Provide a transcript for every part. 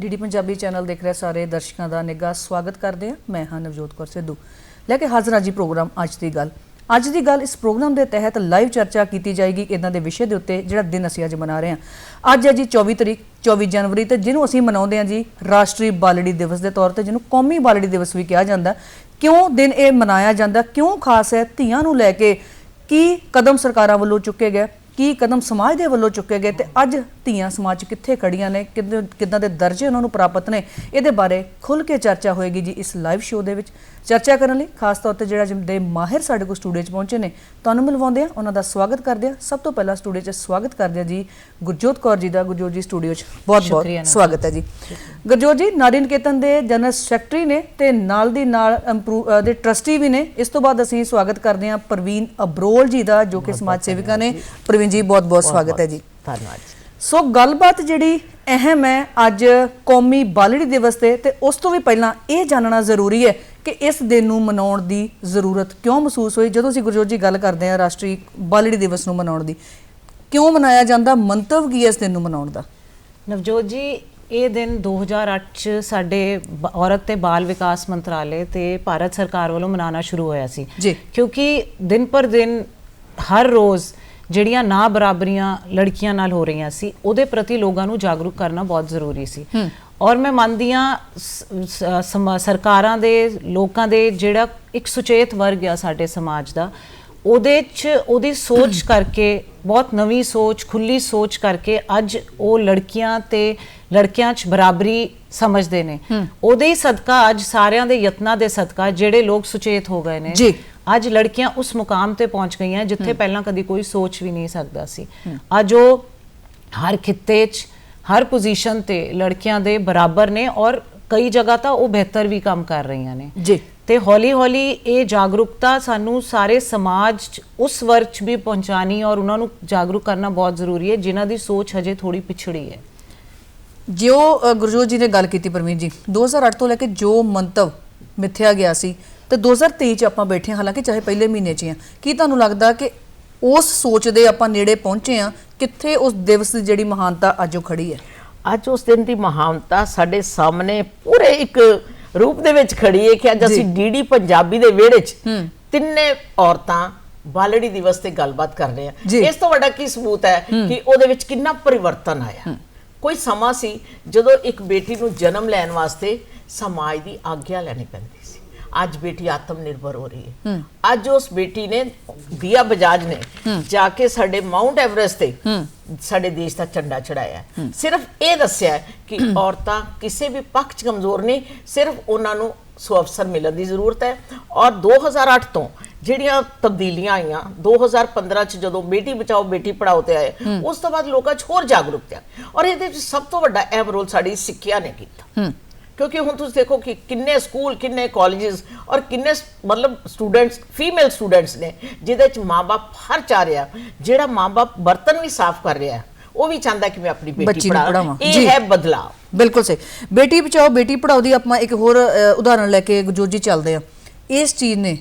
DD Punjabi channel ਦੇਖ ਰਹੇ ਸਾਰੇ ਦਰਸ਼ਕਾਂ ਦਾ ਨਿੱਘਾ ਸਵਾਗਤ ਕਰਦੇ ਹਾਂ। ਮੈਂ ਹਾਂ ਨਵਜੋਤ ਕੌਰ ਸਿੱਧੂ ਲੈ ਕੇ ਹਾਜ਼ਰ ਹਾਂ ਜੀ ਪ੍ਰੋਗਰਾਮ ਅੱਜ ਦੀ ਗੱਲ ਇਸ ਪ੍ਰੋਗਰਾਮ ਦੇ ਤਹਿਤ ਲਾਈਵ ਚਰਚਾ ਕੀਤੀ ਜਾਏਗੀ ਇਦਾਂ ਦੇ ਵਿਸ਼ੇ ਦੇ ਉੱਤੇ ਜਿਹੜਾ ਦਿਨ ਅਸੀਂ ਅੱਜ ਮਨਾ ਰਹੇ ਹਾਂ। ਅੱਜ ਹੈ ਜੀ 24 ਜਨਵਰੀ ਤੇ ਜਿਹਨੂੰ ਅਸੀਂ ਮਨਾਉਂਦੇ ਹਾਂ ਜੀ ਰਾਸ਼ਟਰੀ ਬਾਲੜੀ ਦਿਵਸ ਦੇ ਤੌਰ ਤੇ, ਜਿਹਨੂੰ ਕੌਮੀ ਬਾਲੜੀ ਦਿਵਸ ਵੀ ਕਿਹਾ ਜਾਂਦਾ। ਕਿਉਂ ਦਿਨ ਇਹ ਮਨਾਇਆ ਜਾਂਦਾ, ਕਿਉਂ ਖਾਸ ਹੈ, ਧੀਆਂ ਨੂੰ ਲੈ ਕੇ ਕੀ ਕਦਮ ਸਰਕਾਰਾਂ ਵੱਲੋਂ ਚੁੱਕੇ ਗਏ, ਕੀ ਕਦਮ ਸਮਾਜ ਦੇ ਵੱਲੋਂ ਚੁੱਕੇ ਗਏ ਤੇ ਅੱਜ ਧੀਆਂ ਸਮਾਜ 'ਚ ਕਿੱਥੇ ਖੜੀਆਂ ਨੇ, ਕਿੱਦਾਂ ਦੇ ਦਰਜੇ ਉਹਨਾਂ ਨੂੰ ਪ੍ਰਾਪਤ ਨੇ, ਇਹਦੇ ਬਾਰੇ ਖੁੱਲ੍ਹ ਕੇ ਚਰਚਾ ਹੋਏਗੀ ਜੀ ਇਸ ਲਾਈਵ ਸ਼ੋਅ ਦੇ ਵਿੱਚ। ਚਰਚਾ ਕਰਨ ਲਈ ਖਾਸ ਤੌਰ ਤੇ ਜਿਹੜਾ ਦੇ ਮਾਹਿਰ ਸਾਡੇ ਕੋਲ ਸਟੂਡੀਓ 'ਚ ਪਹੁੰਚੇ ਨੇ, ਤੁਹਾਨੂੰ ਮਿਲਵਾਉਂਦੇ ਆ, ਉਹਨਾਂ ਦਾ ਸਵਾਗਤ ਕਰਦੇ ਆ। ਸਭ ਤੋਂ ਪਹਿਲਾਂ ਸਟੂਡੀਓ 'ਚ ਸਵਾਗਤ ਕਰਦੇ ਆ ਜੀ ਗੁਰਜੋਤ ਕੌਰ ਜੀ ਦਾ। ਗੁਰਜੋਤ ਜੀ ਸਟੂਡੀਓ 'ਚ ਬਹੁਤ-ਬਹੁਤ ਸਵਾਗਤ ਹੈ ਜੀ। ਗੁਰਜੋਤ ਜੀ ਨਾਰੀ ਨਿਕੇਤਨ ਦੇ ਜਨਰਲ ਸੈਕਟਰੀ ਨੇ ਤੇ ਨਾਲ ਦੀ ਨਾਲ ਦੇ ਟਰਸਟੀ ਵੀ ਨੇ। ਇਸ ਤੋਂ ਬਾਅਦ ਅਸੀਂ ਸਵਾਗਤ ਕਰਦੇ ਹਾਂ ਪ੍ਰਵੀਨ ਅਬਰੋਲ ਜੀ ਦਾ, ਜੋ ਕਿ ਸਮਾਜ ਸੇਵਿਕਾ ਨੇ। ਪ੍ਰਵੀਨ ਜੀ ਬਹੁਤ-ਬਹੁਤ ਸਵਾਗਤ ਹੈ ਜੀ। ਧੰਨਵਾਦ। ਸੋ ਗੱਲਬਾਤ ਜਿਹੜੀ ਅਹਿਮ ਹੈ ਅੱਜ ਕੌਮੀ ਬਾਲੜੀ ਦਿਵਸ ਤੇ ਉਸ ਤੋਂ ਵੀ ਪਹਿਲਾਂ ਇਹ ਜਾਣਨਾ ਜ਼ਰੂਰੀ ਹੈ ਕਿ ਇਸ ਦਿਨ ਨੂੰ ਮਨਾਉਣ ਦੀ ਜ਼ਰੂਰਤ ਕਿਉਂ ਮਹਿਸੂਸ ਹੋਈ। ਜਦੋਂ ਅਸੀਂ ਗੁਰਜੋਤ ਜੀ ਗੱਲ ਕਰਦੇ ਹਾਂ ਰਾਸ਼ਟਰੀ ਬਾਲੜੀ ਦਿਵਸ ਨੂੰ ਮਨਾਉਣ ਦੀ, ਕਿਉਂ ਮਨਾਇਆ ਜਾਂਦਾ, ਮੰਤਵ ਕੀ ਹੈ ਇਸ ਦਿਨ ਨੂੰ ਮਨਾਉਣ ਦਾ? ਨਵਜੋਤ ਜੀ, ਇਹ ਦਿਨ 2008 ਚ ਸਾਡੇ ਔਰਤ ਤੇ ਬਾਲ ਵਿਕਾਸ ਮੰਤਰਾਲੇ ਤੇ ਭਾਰਤ ਸਰਕਾਰ ਵੱਲੋਂ ਮਨਾਉਣਾ ਸ਼ੁਰੂ ਹੋਇਆ ਸੀ ਜੀ, ਕਿਉਂਕਿ ਦਿਨ ਪਰ ਦਿਨ ਹਰ ਰੋਜ਼ ਜਿਹੜੀਆਂ ਨਾ ਬਰਾਬਰੀਆਂ ਲੜਕੀਆਂ ਨਾਲ ਹੋ ਰਹੀਆਂ ਸੀ, ਉਹਦੇ ਪ੍ਰਤੀ ਲੋਕਾਂ ਨੂੰ ਜਾਗਰੂਕ ਕਰਨਾ ਬਹੁਤ ਜ਼ਰੂਰੀ ਸੀ। ਔਰ ਮੈਂ ਮੰਨਦੀ ਹਾਂ ਸਰਕਾਰਾਂ ਦੇ, ਲੋਕਾਂ ਦੇ ਜਿਹੜਾ ਇੱਕ ਸੁਚੇਤ ਵਰਗ ਆ ਸਾਡੇ ਸਮਾਜ ਦਾ, ਉਹਦੀ ਸੋਚ ਕਰਕੇ, ਬਹੁਤ ਨਵੀਂ ਸੋਚ, ਖੁੱਲੀ ਸੋਚ ਕਰਕੇ ਅੱਜ ਉਹ ਲੜਕੀਆਂ ਤੇ ਲੜਕਿਆਂ 'ਚ ਬਰਾਬਰੀ ਸਮਝਦੇ ਨੇ। ਉਹਦੇ ਹੀ ਸਦਕਾ ਅੱਜ ਸਾਰਿਆਂ ਦੇ ਯਤਨਾਂ ਦੇ ਸਦਕਾ ਜਿਹੜੇ ਲੋਕ ਸੁਚੇਤ ਹੋ ਗਏ ਨੇ, ਅੱਜ ਲੜਕੀਆਂ ਉਸ ਮੁਕਾਮ ਤੇ ਪਹੁੰਚ ਗਈਆਂ ਜਿੱਥੇ ਪਹਿਲਾਂ ਕਦੀ ਕੋਈ ਸੋਚ ਵੀ ਨਹੀਂ ਸਕਦਾ ਸੀ। ਅੱਜ ਉਹ ਹਰ ਖਿੱਤੇ 'ਚ, ਹਰ ਪੋਜੀਸ਼ਨ ਤੇ ਲੜਕੀਆਂ ਦੇ ਬਰਾਬਰ ਨੇ ਔਰ ਕਈ ਜਗ੍ਹਾ ਤਾਂ ਉਹ ਬਿਹਤਰ ਵੀ ਕੰਮ ਕਰ ਰਹੀਆਂ ਨੇ ਜੀ। ਤੇ ਹੌਲੀ ਹੌਲੀ ਇਹ ਜਾਗਰੂਕਤਾ ਸਾਨੂੰ ਸਾਰੇ ਸਮਾਜ 'ਚ ਉਸ ਵਰਗ 'ਚ ਵੀ ਪਹੁੰਚਾਣੀ ਔਰ ਉਹਨਾਂ ਨੂੰ ਜਾਗਰੂਕ ਕਰਨਾ ਬਹੁਤ ਜ਼ਰੂਰੀ ਹੈ ਜਿਨ੍ਹਾਂ ਦੀ ਸੋਚ ਹਜੇ ਥੋੜੀ ਪਿਛੜੀ ਹੈ। ਜੋ ਗੁਰਜੋਤ ਜੀ ਨੇ ਗੱਲ ਕੀਤੀ ਪ੍ਰਵੀਨ ਜੀ, 2008 ਤੋਂ ਲੈ ਕੇ ਜੋ ਮੰਤਵ ਮਿੱਥਿਆ ਗਿਆ ਸੀ ਤੇ 2023 ਚ ਆਪਾਂ ਬੈਠੇ, ਹਾਲਾਂਕਿ ਚਾਹੇ ਪਹਿਲੇ ਮਹੀਨੇ 'ਚ ਹੀ ਆ, ਕੀ ਤੁਹਾਨੂੰ ਲੱਗਦਾ ਕਿ ਉਸ ਸੋਚ ਦੇ ਆਪਾਂ ਨੇੜੇ ਪਹੁੰਚੇ ਆ? ਕਿੱਥੇ ਉਸ ਦਿਵਸ ਦੀ ਜਿਹੜੀ ਮਹਾਨਤਾ ਅੱਜ ਉਹ ਖੜੀ ਹੈ? ਅੱਜ ਉਸ ਦਿਨ ਦੀ ਮਹਾਨਤਾ ਸਾਡੇ ਸਾਹਮਣੇ ਪੂਰੇ ਇੱਕ ਰੂਪ ਦੇ ਵਿੱਚ ਖੜੀ ਹੈ ਕਿ ਅੱਜ ਅਸੀਂ ਡੀਡੀ ਪੰਜਾਬੀ ਦੇ ਵਿਹੜੇ 'ਚ ਤਿੰਨੇ ਔਰਤਾਂ ਬਾਲੜੀ ਦਿਵਸ ਤੇ ਗੱਲਬਾਤ ਕਰ ਰਹੇ ਆ। ਇਸ ਤੋਂ ਵੱਡਾ ਕੀ ਸਬੂਤ ਹੈ ਕਿ ਉਹਦੇ ਵਿੱਚ ਕਿੰਨਾ ਪਰਿਵਰਤਨ ਆਇਆ। ਕੋਈ ਸਮਾਂ ਸੀ ਜਦੋਂ ਇੱਕ ਬੇਟੀ ਨੂੰ ਜਨਮ ਲੈਣ ਵਾਸਤੇ ਸਮਾਜ ਦੀ ਆਗਿਆ ਲੈਣੀ ਪੈਂਦੀ ਸੀ। ਅੱਜ ਬੇਟੀ ਆਤਮ ਨਿਰਭਰ ਹੋ ਰਹੀ ਹੈ। ਅੱਜ ਉਸ ਬੇਟੀ ਨੇ, ਦੀਆ ਬਜਾਜ ਨੇ ਜਾ ਕੇ ਸਾਡੇ ਮਾਊਂਟ ਐਵਰੈਸਟ ਤੇ ਸਾਡੇ ਦੇਸ਼ ਦਾ ਝੰਡਾ ਚੜਾਇਆ। ਸਿਰਫ ਇਹ ਦੱਸਿਆ ਕਿ ਔਰਤਾਂ ਕਿਸੇ ਵੀ ਪੱਖ 'ਚ ਕਮਜ਼ੋਰ ਨਹੀਂ, ਸਿਰਫ ਉਹਨਾਂ ਨੂੰ ਸੁਅਵਸਰ ਮਿਲਣ ਦੀ ਜ਼ਰੂਰਤ ਹੈ। ਔਰ 2008 ਤੋਂ ਜਿਹੜੀਆਂ ਤਬਦੀਲੀਆਂ ਆਈਆਂ, 2015 ਚ ਜਦੋਂ ਬੇਟੀ ਬਚਾਓ ਬੇਟੀ ਪੜਾਓ ਤੇ ਆਏ, ਉਸ ਤੋਂ ਬਾਅਦ ਲੋਕਾਂ 'ਚ ਹੋਰ ਜਾਗਰੂਕਤਾ। ਔਰ ਇਹਦੇ ਵਿੱਚ ਸਭ ਤੋਂ ਵੱਡਾ ਅਹਿਮ ਰੋਲ ਸਾਡੀ ਸਿੱਖਿਆ ਨੇ ਕੀਤਾ। ਕਿਉਂਕਿ ਹੁਣ ਤੁਸੀਂ ਦੇਖੋ ਕਿ ਕਿੰਨੇ ਸਕੂਲ, ਕਿੰਨੇ ਕਾਲਜਿਸ ਔਰ ਕਿੰਨੇ ਮਤਲਬ ਸਟੂਡੈਂਟਸ, ਫੀਮੇਲ ਸਟੂਡੈਂਟਸ ਨੇ ਜਿਹਦੇ 'ਚ ਮਾਂ-ਬਾਪ ਹਰ ਚਾਹ ਰਿਹਾ, ਜਿਹੜਾ ਮਾਂ-ਬਾਪ ਬਰਤਨ ਵੀ ਸਾਫ਼ ਕਰ ਰਿਹਾ ਉਹ ਵੀ ਚਾਹੁੰਦਾ ਕਿ ਮੈਂ ਆਪਣੀ ਬੇਟੀ ਪੜਾਵਾਂ। ਇਹ ਹੈ ਬਦਲਾਅ। ਬਿਲਕੁਲ ਸਹੀ। ਬੇਟੀ ਬਚਾਓ ਬੇਟੀ ਪੜਾਓ ਦੀ ਆਪਾਂ ਇੱਕ ਹੋਰ ਉਦਾਹਰਣ ਲੈ ਕੇ ਗੁਰਜੋਤ ਜੀ ਚੱਲਦੇ ਆ। ਇਸ ਚੀਜ਼ ਨੇ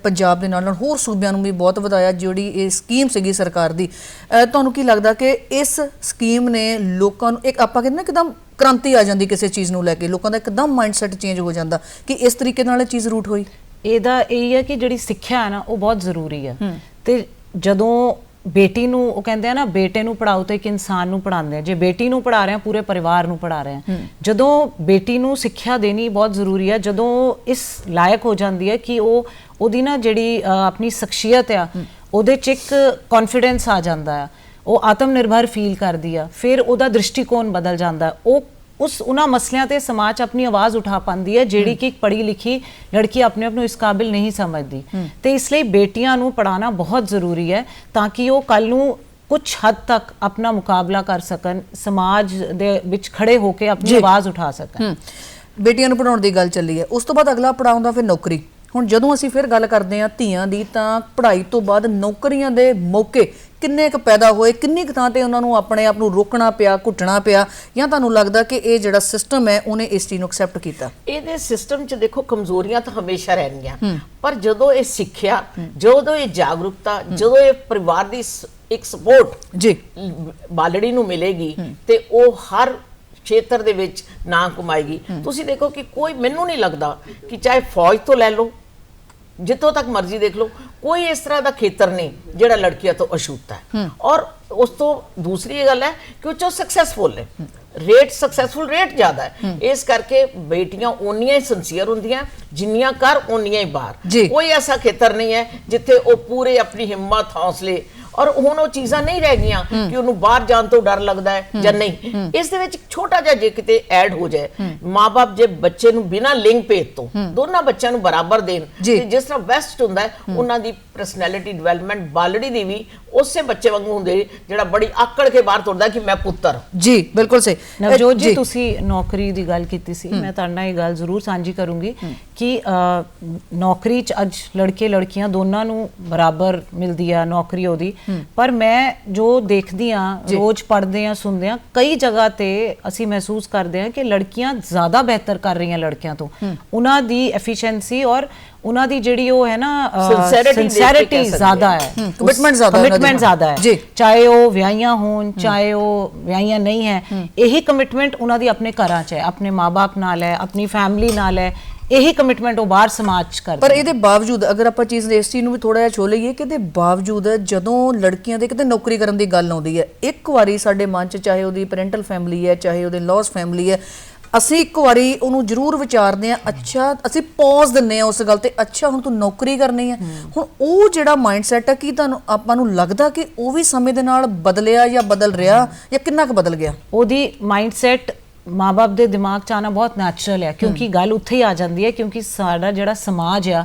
ਪੰਜਾਬ ਦੇ ਨਾਲ ਨਾਲ ਹੋਰ ਸੂਬਿਆਂ ਨੂੰ ਵੀ ਬਹੁਤ ਵਧਾਇਆ। ਜਿਹੜੀ ਇਹ ਸਕੀਮ ਸੀਗੀ ਸਰਕਾਰ ਦੀ, ਤੁਹਾਨੂੰ ਕੀ ਲੱਗਦਾ ਕਿ ਇਸ ਸਕੀਮ ਨੇ ਲੋਕਾਂ ਨੂੰ ਇੱਕ, ਆਪਾਂ ਕਹਿੰਦੇ ਨਾ, ਇੱਕਦਮ ਕ੍ਰਾਂਤੀ ਆ ਜਾਂਦੀ ਕਿਸੇ ਚੀਜ਼ ਨੂੰ ਲੈ ਕੇ, ਲੋਕਾਂ ਦਾ ਇੱਕਦਮ ਮਾਈਂਡਸੈਟ ਚੇਂਜ ਹੋ ਜਾਂਦਾ ਕਿ ਇਸ ਤਰੀਕੇ ਨਾਲ ਇਹ ਚੀਜ਼ ਰੂਟ ਹੋਈ? ਇਹਦਾ ਇਹ ਹੈ ਕਿ ਜਿਹੜੀ ਸਿੱਖਿਆ ਹੈ ਨਾ ਉਹ ਬਹੁਤ ਜ਼ਰੂਰੀ ਹੈ। ਤੇ ਜਦੋਂ ਬੇਟੀ ਨੂੰ, ਉਹ ਕਹਿੰਦੇ ਆ ਨਾ, ਬੇਟੇ ਨੂੰ ਪੜਾਓ ਤੇ ਇੱਕ ਇਨਸਾਨ ਨੂੰ ਪੜਾਉਂਦੇ ਆ। ਜੇ ਬੇਟੀ ਨੂੰ ਪੜਾ ਰਹੇ ਆ, ਪੂਰੇ ਪਰਿਵਾਰ ਨੂੰ ਪੜਾ ਰਹੇ ਆ। ਜਦੋਂ ਬੇਟੀ ਨੂੰ ਸਿੱਖਿਆ ਦੇਣੀ ਬਹੁਤ ਜ਼ਰੂਰੀ ਹੈ, ਜਦੋਂ ਇਸ ਲਾਇਕ ਹੋ ਜਾਂਦੀ ਹੈ ਕਿ ਉਹਦੀ ਨਾ ਜਿਹੜੀ ਆਪਣੀ ਸ਼ਖਸੀਅਤ ਆ ਉਹਦੇ 'ਚ ਇੱਕ ਕੌਨਫੀਡੈਂਸ ਆ ਜਾਂਦਾ ਆ, ਉਹ ਆਤਮ ਨਿਰਭਰ ਫੀਲ ਕਰਦੀ ਆ, ਫਿਰ ਉਹਦਾ ਦ੍ਰਿਸ਼ਟੀਕੋਣ ਬਦਲ ਜਾਂਦਾ। ਉਹ ਉਹਨਾਂ ਮਸਲਿਆਂ ਤੇ ਸਮਾਜ ਆਪਣੀ ਆਵਾਜ਼ ਉਠਾ ਪਾਉਂਦੀ ਹੈ ਜਿਹੜੀ ਕਿ ਇੱਕ ਪੜ੍ਹੀ ਲਿਖੀ ਲੜਕੀ ਆਪਣੇ ਆਪ ਨੂੰ ਇਸ ਕਾਬਿਲ ਨਹੀਂ ਸਮਝਦੀ। ਤੇ ਇਸ ਲਈ ਬੇਟੀਆਂ ਨੂੰ ਪੜ੍ਹਾਉਣਾ ਬਹੁਤ ਜ਼ਰੂਰੀ ਹੈ ਤਾਂ ਕਿ ਉਹ ਕੱਲ ਨੂੰ ਕੁਝ ਹੱਦ ਤੱਕ ਆਪਣਾ ਮੁਕਾਬਲਾ ਕਰ ਸਕਣ, ਸਮਾਜ ਦੇ ਵਿੱਚ ਖੜੇ ਹੋ ਕੇ ਆਪਣੀ ਆਵਾਜ਼ ਉਠਾ ਸਕਣ। ਬੇਟੀਆਂ ਨੂੰ ਪੜ੍ਹਾਉਣ ਦੀ ਗੱਲ ਚੱਲੀ ਹੈ, ਉਸ ਤੋਂ ਬਾਅਦ ਅਗਲਾ ਪੜਾਅ ਹੁੰਦਾ ਫਿਰ ਨੌਕਰੀ। ਹੁਣ ਜਦੋਂ ਅਸੀਂ ਫਿਰ ਗੱਲ ਕਰਦੇ ਹਾਂ ਧੀਆਂ ਦੀ, ਤਾਂ ਪੜ੍ਹਾਈ ਤੋਂ ਬਾਅਦ ਨੌਕਰੀਆਂ ਦੇ ਮੌਕੇ ਕਿੰਨੇ ਕੁ ਪੈਦਾ ਹੋਏ, ਕਿੰਨੀ ਕੁ ਥਾਂ ਤੇ ਉਹਨਾਂ ਨੂੰ ਆਪਣੇ ਆਪ ਨੂੰ ਰੋਕਣਾ ਪਿਆ, ਘੁੱਟਣਾ ਪਿਆ, ਜਾਂ ਤੁਹਾਨੂੰ ਲੱਗਦਾ ਕਿ ਇਹ ਜਿਹੜਾ ਸਿਸਟਮ ਹੈ ਉਹਨੇ ਇਸ ਚੀਜ਼ ਨੂੰ ਐਕਸੈਪਟ ਕੀਤਾ? ਇਹਦੇ ਸਿਸਟਮ 'ਚ ਦੇਖੋ ਕਮਜ਼ੋਰੀਆਂ ਤਾਂ ਹਮੇਸ਼ਾ ਰਹਿਣਗੀਆਂ, ਪਰ ਜਦੋਂ ਇਹ ਸਿੱਖਿਆ, ਜਦੋਂ ਇਹ ਜਾਗਰੂਕਤਾ, ਜਦੋਂ ਇਹ ਪਰਿਵਾਰ ਦੀ ਇੱਕ ਸਪੋਰਟ ਜੀ ਬਾਲੜੀ ਨੂੰ ਮਿਲੇਗੀ ਤੇ ਉਹ ਹਰ ਖੇਤਰ ਦੇ ਵਿੱਚ ਨਾਂ ਕਮਾਏਗੀ। ਤੁਸੀਂ ਦੇਖੋ ਕਿ ਕੋਈ, ਮੈਨੂੰ ਨਹੀਂ ਲੱਗਦਾ ਕਿ ਚਾਹੇ ਫੌਜ ਤੋਂ ਲੈ ਲਓ, ਜਿੱਥੋਂ ਤੱਕ ਮਰਜ਼ੀ ਦੇਖ ਲਓ, ਕੋਈ ਇਸ ਤਰ੍ਹਾਂ ਦਾ ਖੇਤਰ ਨਹੀਂ ਜਿਹੜਾ ਲੜਕੀਆਂ ਤੋਂ ਅਛੂਤਾ ਹੈ। ਔਰ ਉਸ ਤੋਂ ਦੂਸਰੀ ਇਹ ਗੱਲ ਹੈ ਕਿ ਉਹ ਚੋ ਸਕਸੈਸਫੁਲ ਨੇ, ਰੇਟ ਸਕਸੈਸਫੁਲ ਰੇਟ ਜ਼ਿਆਦਾ ਹੈ। ਇਸ ਕਰਕੇ ਬੇਟੀਆਂ ਓਨੀਆਂ ਹੀ ਸਿੰਸੀਅਰ ਹੁੰਦੀਆਂ, ਜਿੰਨੀਆਂ ਕਰ ਓਨੀਆਂ ਹੀ ਬਾਹਰ। ਕੋਈ ਐਸਾ ਖੇਤਰ ਨਹੀਂ ਹੈ ਜਿੱਥੇ ਉਹ ਪੂਰੇ ਆਪਣੀ ਹਿੰਮਤ ਹੌਸਲੇ, ਔਰ ਹੁਣ ਉਹ ਚੀਜ਼ਾਂ ਨਹੀਂ ਰਹਿ ਗਈਆਂ ਕਿ ਉਹਨੂੰ ਬਾਹਰ ਜਾਣ ਤੋਂ ਡਰ ਲੱਗਦਾ ਹੈ ਜਾਂ ਨਹੀਂ। ਇਸ ਦੇ ਵਿੱਚ ਛੋਟਾ ਜਿਹਾ ਜੇ ਕਿਤੇ ਐਡ ਹੋ ਜਾਏ, ਮਾਂ-ਬਾਪ ਜੇ ਬੱਚੇ ਨੂੰ ਬਿਨਾਂ ਲਿੰਗ ਭੇਦ ਤੋਂ ਦੋਨਾਂ ਬੱਚਿਆਂ ਨੂੰ ਬਰਾਬਰ ਦੇਣ, ਤੇ ਜਿਸ ਤਰ੍ਹਾਂ ਵੈਸਟ ਹੁੰਦਾ ਹੈ, ਉਹਨਾਂ ਦੀ ਪਰਸਨੈਲਿਟੀ ਡਿਵੈਲਪਮੈਂਟ ਬਾਲੜੀ ਦੀ ਵੀ ਉਸੇ ਬੱਚੇ ਵਾਂਗੂ ਹੁੰਦੇ ਜਿਹੜਾ ਬੜੀ ਆਕੜ ਕੇ ਬਾਹਰ ਤੁਰਦਾ ਕਿ ਮੈਂ ਪੁੱਤਰ। ਜੀ ਬਿਲਕੁਲ ਸਹੀ। ਨਵਜੋਤ ਜੀ, ਤੁਸੀਂ ਨੌਕਰੀ ਦੀ ਗੱਲ ਕੀਤੀ ਸੀ, ਮੈਂ ਤੁਹਾਡੇ ਨਾਲ ਇਹ ਗੱਲ ਜ਼ਰੂਰ ਸਾਂਝੀ ਕਰੂੰਗੀ ਕਿ ਨੌਕਰੀ 'ਚ ਅੱਜ ਲੜਕੇ ਲੜਕੀਆਂ ਦੋਨਾਂ ਨੂੰ ਬਰਾਬਰ ਮਿਲਦੀ ਆ ਨੌਕਰੀ ਉਹਦੀ, ਪਰ ਮੈਂ ਜੋ ਦੇਖਦੀ ਆ, ਰੋਜ਼ ਪੜ੍ਹਦੇ ਆ, ਸੁਣਦੇ ਆ, ਕਈ ਜਗ੍ਹਾ ਤੇ ਅਸੀਂ ਮਹਿਸੂਸ ਕਰਦੇ ਆ ਕਿ ਲੜਕੀਆਂ ਜ਼ਿਆਦਾ ਬਿਹਤਰ ਕਰ ਰਹੀਆਂ ਲੜਕਿਆਂ ਤੋਂ। ਉਹਨਾਂ ਦੀ ਐਫੀਸ਼ੀਐਂਸੀ ਔਰ ਉਹਨਾਂ ਦੀ ਜਿਹੜੀ ਉਹ ਹੈ ਨਾ ਸਿੰਸੈਰਿਟੀ ਜ਼ਿਆਦਾ ਹੈ, ਕਮਿਟਮੈਂਟ ਜ਼ਿਆਦਾ ਹੈ, ਚਾਹੇ ਉਹ ਵਿਆਹੀਆਂ ਹੋਣ ਚਾਹੇ ਉਹ ਵਿਆਹੀਆਂ ਨਹੀਂ ਹੈ। ਇਹੀ ਕਮਿਟਮੈਂਟ ਉਹਨਾਂ ਦੀ ਆਪਣੇ ਘਰਾਂ 'ਚ ਹੈ, ਆਪਣੇ ਮਾਂ-ਬਾਪ ਨਾਲ ਹੈ, ਆਪਣੀ ਫੈਮਿਲੀ ਨਾਲ ਹੈ, ਇਹੀ ਕਮਿਟਮੈਂਟ ਉਹ ਬਾਹਰ ਸਮਾਜ ਕਰਦੇ। ਪਰ ਇਹਦੇ ਬਾਵਜੂਦ ਅਗਰ ਆਪਾਂ ਚੀਜ਼ ਇਸ ਚੀਜ਼ ਨੂੰ ਵੀ ਥੋੜਾ ਜਿਹਾ ਛੋ ਲਈਏ ਕਿ ਇਹਦੇ ਬਾਵਜੂਦ ਜਦੋਂ ਲੜਕੀਆਂ ਦੇ ਕਿਤੇ ਨੌਕਰੀ ਕਰਨ ਦੀ ਗੱਲ ਆਉਂਦੀ ਹੈ, ਇੱਕ ਵਾਰੀ ਸਾਡੇ ਮਨ 'ਚ, ਚਾਹੇ ਉਹਦੀ ਪੈਰੈਂਟਲ ਫੈਮਿਲੀ ਹੈ ਚਾਹੇ ਉਹਦੇ ਲੌਸ ਫੈਮਿਲੀ ਹੈ, ਅਸੀਂ ਇੱਕ ਵਾਰੀ ਉਹਨੂੰ ਜ਼ਰੂਰ ਵਿਚਾਰਦੇ ਹਾਂ। ਅੱਛਾ, ਅਸੀਂ ਪੌਜ਼ ਦਿੰਦੇ ਹਾਂ ਉਸ ਗੱਲ ਤੇ, ਅੱਛਾ ਹੁਣ ਤੂੰ ਨੌਕਰੀ ਕਰਨੀ ਹੈ। ਹੁਣ ਉਹ ਜਿਹੜਾ ਮਾਈਂਡਸੈਟ ਹੈ, ਕੀ ਤੁਹਾਨੂੰ ਆਪਾਂ ਨੂੰ ਲੱਗਦਾ ਕਿ ਉਹ ਵੀ ਸਮੇਂ ਦੇ ਨਾਲ ਬਦਲਿਆ ਜਾਂ ਬਦਲ ਰਿਹਾ ਜਾਂ ਕਿੰਨਾ ਕੁ ਬਦਲ ਗਿਆ? ਉਹਦੀ ਮਾਈਂਡਸੈਟ ਮਾਂ-ਬਾਪ ਦੇ ਦਿਮਾਗ 'ਚ ਆਉਣਾ ਬਹੁਤ ਨੈਚੁਰਲ ਹੈ, ਕਿਉਂਕਿ ਗੱਲ ਉੱਥੇ ਹੀ ਆ ਜਾਂਦੀ ਹੈ, ਕਿਉਂਕਿ ਸਾਡਾ ਜਿਹੜਾ ਸਮਾਜ ਆ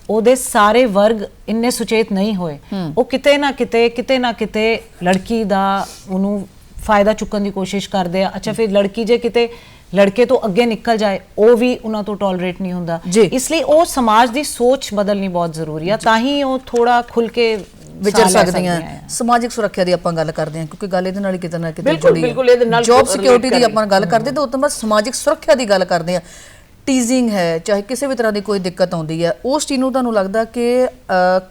ਉਹਦੇ ਸਾਰੇ ਵਰਗ ਇੰਨੇ ਸੁਚੇਤ ਨਹੀਂ ਹੋਏ। ਉਹ ਕਿਤੇ ਨਾ ਕਿਤੇ ਲੜਕੀ ਦਾ ਉਹਨੂੰ ਫਾਇਦਾ ਚੁੱਕਣ ਦੀ ਕੋਸ਼ਿਸ਼ ਕਰਦੇ ਆ। ਅੱਛਾ, ਫਿਰ ਲੜਕੀ ਜੇ ਕਿਤੇ ਲੜਕੇ ਤੋਂ ਅੱਗੇ ਨਿਕਲ ਜਾਏ, ਉਹ ਵੀ ਉਹਨਾਂ ਤੋਂ ਟੋਲਰੇਟ ਨਹੀਂ ਹੁੰਦਾ। ਇਸ ਲਈ ਉਹ ਸਮਾਜ ਦੀ ਸੋਚ ਬਦਲਣੀ ਬਹੁਤ ਜ਼ਰੂਰੀ ਆ, ਤਾਂ ਹੀ ਉਹ ਥੋੜਾ ਖੁੱਲ ਕੇ ਵਿਚਰ ਸਕਦੀਆਂ। ਸਮਾਜਿਕ ਸੁਰੱਖਿਆ ਦੀ ਆਪਾਂ ਗੱਲ ਕਰਦੇ ਹਾਂ, ਕਿਉਂਕਿ ਗੱਲ ਇਹਦੇ ਨਾਲ ਕਿਤੇ ਨਾ ਕਿਤੇ ਜੁੜੀ ਹੈ। ਜੌਬ ਸਿਕਿਉਰਿਟੀ ਦੀ ਆਪਾਂ ਗੱਲ ਕਰਦੇ ਤਾਂ ਉਹ ਤੋਂ ਬਾਅਦ ਸਮਾਜਿਕ ਸੁਰੱਖਿਆ ਦੀ ਗੱਲ ਕਰਦੇ ਹਾਂ। ਟੀਜ਼ਿੰਗ ਹੈ, ਚਾਹੇ ਕਿਸੇ ਵੀ ਤਰ੍ਹਾਂ ਦੀ ਕੋਈ ਦਿੱਕਤ ਆਉਂਦੀ ਹੈ, ਉਸ ਚੀਜ਼ ਨੂੰ ਤੁਹਾਨੂੰ ਲੱਗਦਾ ਕਿ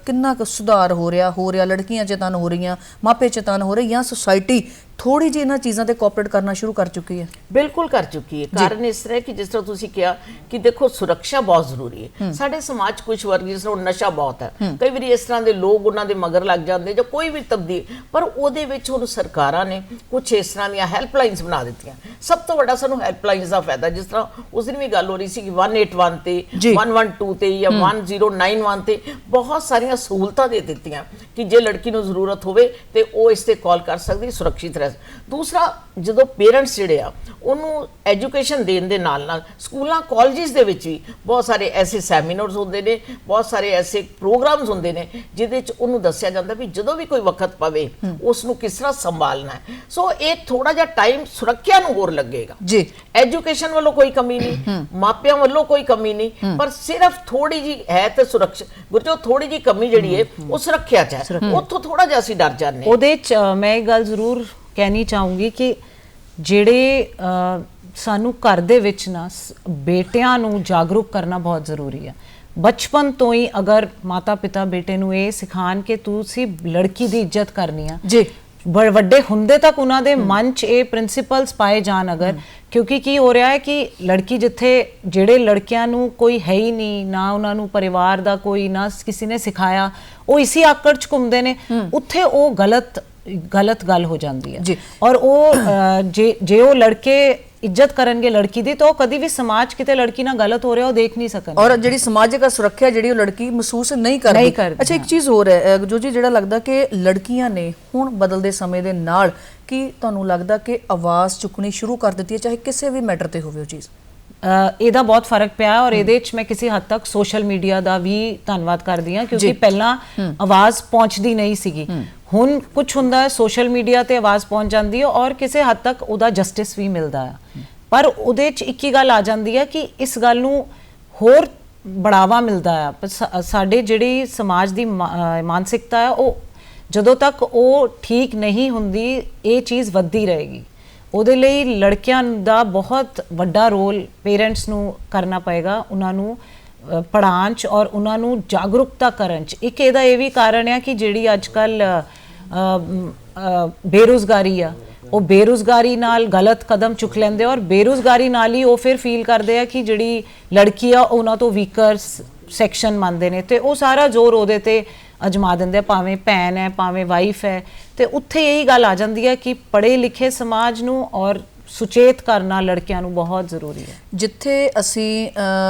ਕਿੰਨਾ ਕੁ ਸੁਧਾਰ ਹੋ ਰਿਹਾ? ਲੜਕੀਆਂ ਚੇਤਨ ਹੋ ਰਹੀਆਂ, ਮਾਪੇ ਚੇਤਨ ਹੋ ਰਹੇ, ਜਾਂ ਸੁਸਾਇਟੀ ਥੋੜੀ ਜਿਹੀ ਇਹਨਾਂ ਚੀਜ਼ਾਂ ਤੇ ਕੋਆਪਰੇਟ ਕਰਨਾ ਸ਼ੁਰੂ ਕਰ ਚੁੱਕੀ ਹੈ? ਬਿਲਕੁਲ ਕਰ ਚੁੱਕੀ ਹੈ। ਕਾਰਨ ਇਸ ਤਰ੍ਹਾਂ ਕਿ ਜਿਸ ਤਰ੍ਹਾਂ ਤੁਸੀਂ ਕਿਹਾ ਕਿ ਦੇਖੋ ਸੁਰੱਖਿਆ ਬਹੁਤ ਜ਼ਰੂਰੀ ਹੈ। ਸਾਡੇ ਸਮਾਜ ਕੁਝ ਵਰਗ ਜਿਸ ਤਰ੍ਹਾਂ ਨਸ਼ਾ ਬਹੁਤ ਹੈ, ਕਈ ਵਾਰੀ ਇਸ ਤਰ੍ਹਾਂ ਦੇ ਲੋਕ ਉਹਨਾਂ ਦੇ ਮਗਰ ਲੱਗ ਜਾਂਦੇ ਜਾਂ ਕੋਈ ਵੀ ਤਬਦੀਲ, ਪਰ ਉਹਦੇ ਵਿੱਚ ਹੁਣ ਸਰਕਾਰਾਂ ਨੇ ਕੁਝ ਇਸ ਤਰ੍ਹਾਂ ਦੀਆਂ ਹੈਲਪਲਾਈਨਸ ਬਣਾ ਦਿੱਤੀਆਂ। ਸਭ ਤੋਂ ਵੱਡਾ ਸਾਨੂੰ ਹੈਲਪਲਾਈਨਸ ਦਾ ਫਾਇਦਾ, ਜਿਸ ਤਰ੍ਹਾਂ ਉਸ ਦਿਨ ਵੀ ਗੱਲ ਹੋ ਰਹੀ ਸੀ ਕਿ 181 ਤੇ 112 ਤੇ ਜਾਂ 1091 ਤੇ ਬਹੁਤ ਸਾਰੀਆਂ ਸਹੂਲਤਾਂ ਦੇ ਦਿੱਤੀਆਂ ਕਿ ਜੇ ਲੜਕੀ ਨੂੰ ਜ਼ਰੂਰਤ ਹੋਵੇ ਤੇ ਉਹ ਇਸ ਤੇ ਕਾਲ ਕਰ ਸਕਦੀ, ਸੁਰੱਖਿਅਤ ਰਹਿ। ਦੂਸਰਾ, ਜਦੋਂ ਪੇਰੈਂਟਸ ਜਿਹੜੇ ਆ ਉਹਨੂੰ ਐਜੂਕੇਸ਼ਨ ਦੇਣ ਦੇ ਨਾਲ ਨਾਲ ਸਕੂਲਾਂ ਕਾਲਜਿਸ ਦੇ ਵਿੱਚ ਵੀ ਬਹੁਤ ਸਾਰੇ ਐਸੇ ਸੈਮੀਨਾਰਸ ਹੁੰਦੇ ਨੇ, ਬਹੁਤ ਸਾਰੇ ਐਸੇ ਪ੍ਰੋਗਰਾਮਸ ਹੁੰਦੇ ਨੇ ਜਿਹਦੇ 'ਚ ਉਹਨੂੰ ਦੱਸਿਆ ਜਾਂਦਾ ਵੀ ਜਦੋਂ ਵੀ ਕੋਈ ਵਕਤ ਪਵੇ ਉਸ ਨੂੰ ਕਿਸ ਤਰ੍ਹਾਂ ਸੰਭਾਲਣਾ ਹੈ। ਸੋ ਇਹ ਥੋੜਾ ਜਿਹਾ ਟਾਈਮ ਸੁਰੱਖਿਆ ਨੂੰ ਹੋਰ ਲੱਗੇਗਾ ਜੀ। ਐਜੂਕੇਸ਼ਨ ਵੱਲੋਂ ਕੋਈ ਕਮੀ ਨਹੀਂ, ਮਾਪਿਆਂ ਵੱਲੋਂ ਕੋਈ ਕਮੀ ਨਹੀਂ, ਪਰ ਸਿਰਫ ਥੋੜੀ ਜੀ ਹੈ ਤੇ ਸੁਰੱਖਿਆ ਗੁਰਜੋ ਥੋੜੀ ਜੀ ਕਮੀ ਜਿਹੜੀ ਹੈ ਉਹ ਸੁਰੱਖਿਆ 'ਚ ਹੈ। ਉੱਥੋਂ ਥੋੜਾ ਜਿਹਾ ਅਸੀਂ ਡਰ ਜਾਂਦੇ ਹਾਂ। ਉਹਦੇ 'ਚ ਮੈਂ ਇਹ ਗੱਲ ਜ਼ਰੂਰ ਕਹਿਣੀ ਚਾਹੂੰਗੀ ਕਿ ਜਿਹੜੇ ਸਾਨੂੰ ਘਰ ਦੇ ਵਿੱਚ ਨਾ ਬੇਟਿਆਂ ਨੂੰ ਜਾਗਰੂਕ ਕਰਨਾ ਬਹੁਤ ਜ਼ਰੂਰੀ ਹੈ। ਬਚਪਨ ਤੋਂ ਹੀ ਅਗਰ ਮਾਤਾ ਪਿਤਾ ਬੇਟੇ ਨੂੰ ਇਹ ਸਿਖਾਣ ਕਿ ਤੁਸੀਂ ਲੜਕੀ ਦੀ ਇੱਜ਼ਤ ਕਰਨੀ ਆ ਜੀ, ਵੱਡੇ ਹੁੰਦੇ ਤੱਕ ਉਹਨਾਂ ਦੇ ਮਨ 'ਚ ਇਹ ਪ੍ਰਿੰਸੀਪਲਸ ਪਾਏ ਜਾਣ। ਅਗਰ ਕਿਉਂਕਿ ਕੀ ਹੋ ਰਿਹਾ ਹੈ ਕਿ ਲੜਕੀ ਜਿੱਥੇ ਜਿਹੜੇ ਲੜਕਿਆਂ ਨੂੰ ਕੋਈ ਹੈ ਹੀ ਨਹੀਂ, ਨਾ ਉਹਨਾਂ ਨੂੰ ਪਰਿਵਾਰ ਦਾ ਕੋਈ, ਨਾ ਕਿਸੇ ਨੇ ਸਿਖਾਇਆ, ਉਹ ਇਸੇ ਆਕੜ 'ਚ ਘੁੰਮਦੇ ਨੇ, ਉੱਥੇ ਉਹ ਗਲਤ ਗੱਲ ਹੋ ਜਾਂਦੀ ਹੈ। ਔਰ ਉਹ ਜੇ ਉਹ ਲੜਕੇ ਇੱਜ਼ਤ ਕਰਨਗੇ ਲੜਕੀ ਦੀ, ਤਾਂ ਉਹ ਕਦੀ ਵੀ ਸਮਾਜ ਕਿਤੇ ਲੜਕੀ ਨਾਲ ਗਲਤ ਹੋ ਰਿਹਾ ਉਹ ਦੇਖ ਨਹੀਂ ਸਕਣਗੇ, ਔਰ ਜਿਹੜੀ ਸਮਾਜਿਕ ਸੁਰੱਖਿਆ ਜਿਹੜੀ ਉਹ ਲੜਕੀ ਮਹਿਸੂਸ ਨਹੀਂ ਕਰਦੀ। ਅੱਛਾ, ਇੱਕ ਚੀਜ਼ ਹੋਰ ਹੈ ਜੋ ਜੀ, ਜਿਹੜਾ ਲੱਗਦਾ ਕਿ ਲੜਕੀਆਂ ਨੇ ਹੁਣ ਬਦਲਦੇ ਸਮੇਂ ਦੇ ਨਾਲ, ਕੀ ਤੁਹਾਨੂੰ ਲੱਗਦਾ ਕਿ ਆਵਾਜ਼ ਚੁੱਕਣੀ ਸ਼ੁਰੂ ਕਰ ਦਿੱਤੀ ਹੈ, ਚਾਹੇ ਕਿਸੇ ਵੀ ਮੈਟਰ ਤੇ ਹੋਵੇ ਉਹ ਚੀਜ਼? ਇਹਦਾ ਬਹੁਤ ਫਰਕ ਪਿਆ, ਔਰ ਇਹਦੇ 'ਚ ਮੈਂ ਕਿਸੇ ਹੱਦ ਤੱਕ ਸੋਸ਼ਲ ਮੀਡੀਆ ਦਾ ਵੀ ਧੰਨਵਾਦ ਕਰਦੀ ਹਾਂ, ਕਿਉਂਕਿ ਪਹਿਲਾਂ ਆਵਾਜ਼ ਪਹੁੰਚਦੀ ਨਹੀਂ ਸੀਗੀ। ਹੁਣ ਕੁਝ ਹੁੰਦਾ ਹੈ, ਸੋਸ਼ਲ ਮੀਡੀਆ ਤੇ ਆਵਾਜ਼ ਪਹੁੰਚ ਜਾਂਦੀ ਹੈ ਔਰ ਕਿਸੇ ਹੱਦ ਤੱਕ ਉਹਦਾ ਜਸਟਿਸ ਵੀ ਮਿਲਦਾ ਹੈ। ਪਰ ਉਹਦੇ 'ਚ ਇੱਕ ਹੀ ਗੱਲ ਆ ਜਾਂਦੀ ਹੈ ਕਿ ਇਸ ਗੱਲ ਨੂੰ ਹੋਰ ਬੜਾਵਾ ਮਿਲਦਾ ਹੈ। ਸਾਡੇ ਜਿਹੜੀ ਸਮਾਜ ਦੀ ਮਾਨਸਿਕਤਾ ਹੈ, ਉਹ ਜਦੋਂ ਤੱਕ ਉਹ ਠੀਕ ਨਹੀਂ ਹੁੰਦੀ, ਇਹ ਚੀਜ਼ ਵੱਧਦੀ ਰਹੇਗੀ। ਉਹਦੇ ਲਈ ਲੜਕਿਆਂ ਦਾ ਬਹੁਤ ਵੱਡਾ ਰੋਲ ਪੇਰੈਂਟਸ ਨੂੰ ਕਰਨਾ ਪਏਗਾ, ਉਹਨਾਂ ਨੂੰ ਪੜ੍ਹਾਉਣ 'ਚ ਔਰ ਉਹਨਾਂ ਨੂੰ ਜਾਗਰੂਕਤਾ ਕਰਨ 'ਚ। ਇੱਕ ਇਹਦਾ ਇਹ ਵੀ ਕਾਰਨ ਹੈ ਕਿ ਜਿਹੜੀ ਅੱਜ ਕੱਲ੍ਹ ਬੇਰੁਜ਼ਗਾਰੀ ਆ, ਉਹ ਬੇਰੁਜ਼ਗਾਰੀ ਨਾਲ ਗਲਤ ਕਦਮ ਚੁੱਕ ਲੈਂਦੇ ਔਰ ਬੇਰੁਜ਼ਗਾਰੀ ਨਾਲ ਹੀ ਉਹ ਫਿਰ ਫੀਲ ਕਰਦੇ ਆ ਕਿ ਜਿਹੜੀ ਲੜਕੀ ਆ ਉਹਨਾਂ ਤੋਂ ਵੀਕਰ ਸੈਕਸ਼ਨ ਮੰਨਦੇ ਨੇ ਤੇ ਉਹ ਸਾਰਾ ਜ਼ੋਰ ਉਹਦੇ ਤੇ ਅਜਮਾ ਦਿੰਦੇ ਆ, ਭਾਵੇਂ ਭੈਣ ਹੈ ਭਾਵੇਂ ਵਾਈਫ ਹੈ। ਤੇ ਉੱਥੇ ਇਹੀ ਗੱਲ ਆ ਜਾਂਦੀ ਹੈ ਕਿ ਪੜ੍ਹੇ ਲਿਖੇ ਸਮਾਜ ਨੂੰ ਔਰ ਸੁਚੇਤ ਕਰਨਾ ਲੜਕਿਆਂ ਨੂੰ ਬਹੁਤ ਜ਼ਰੂਰੀ ਹੈ। ਜਿੱਥੇ ਅਸੀਂ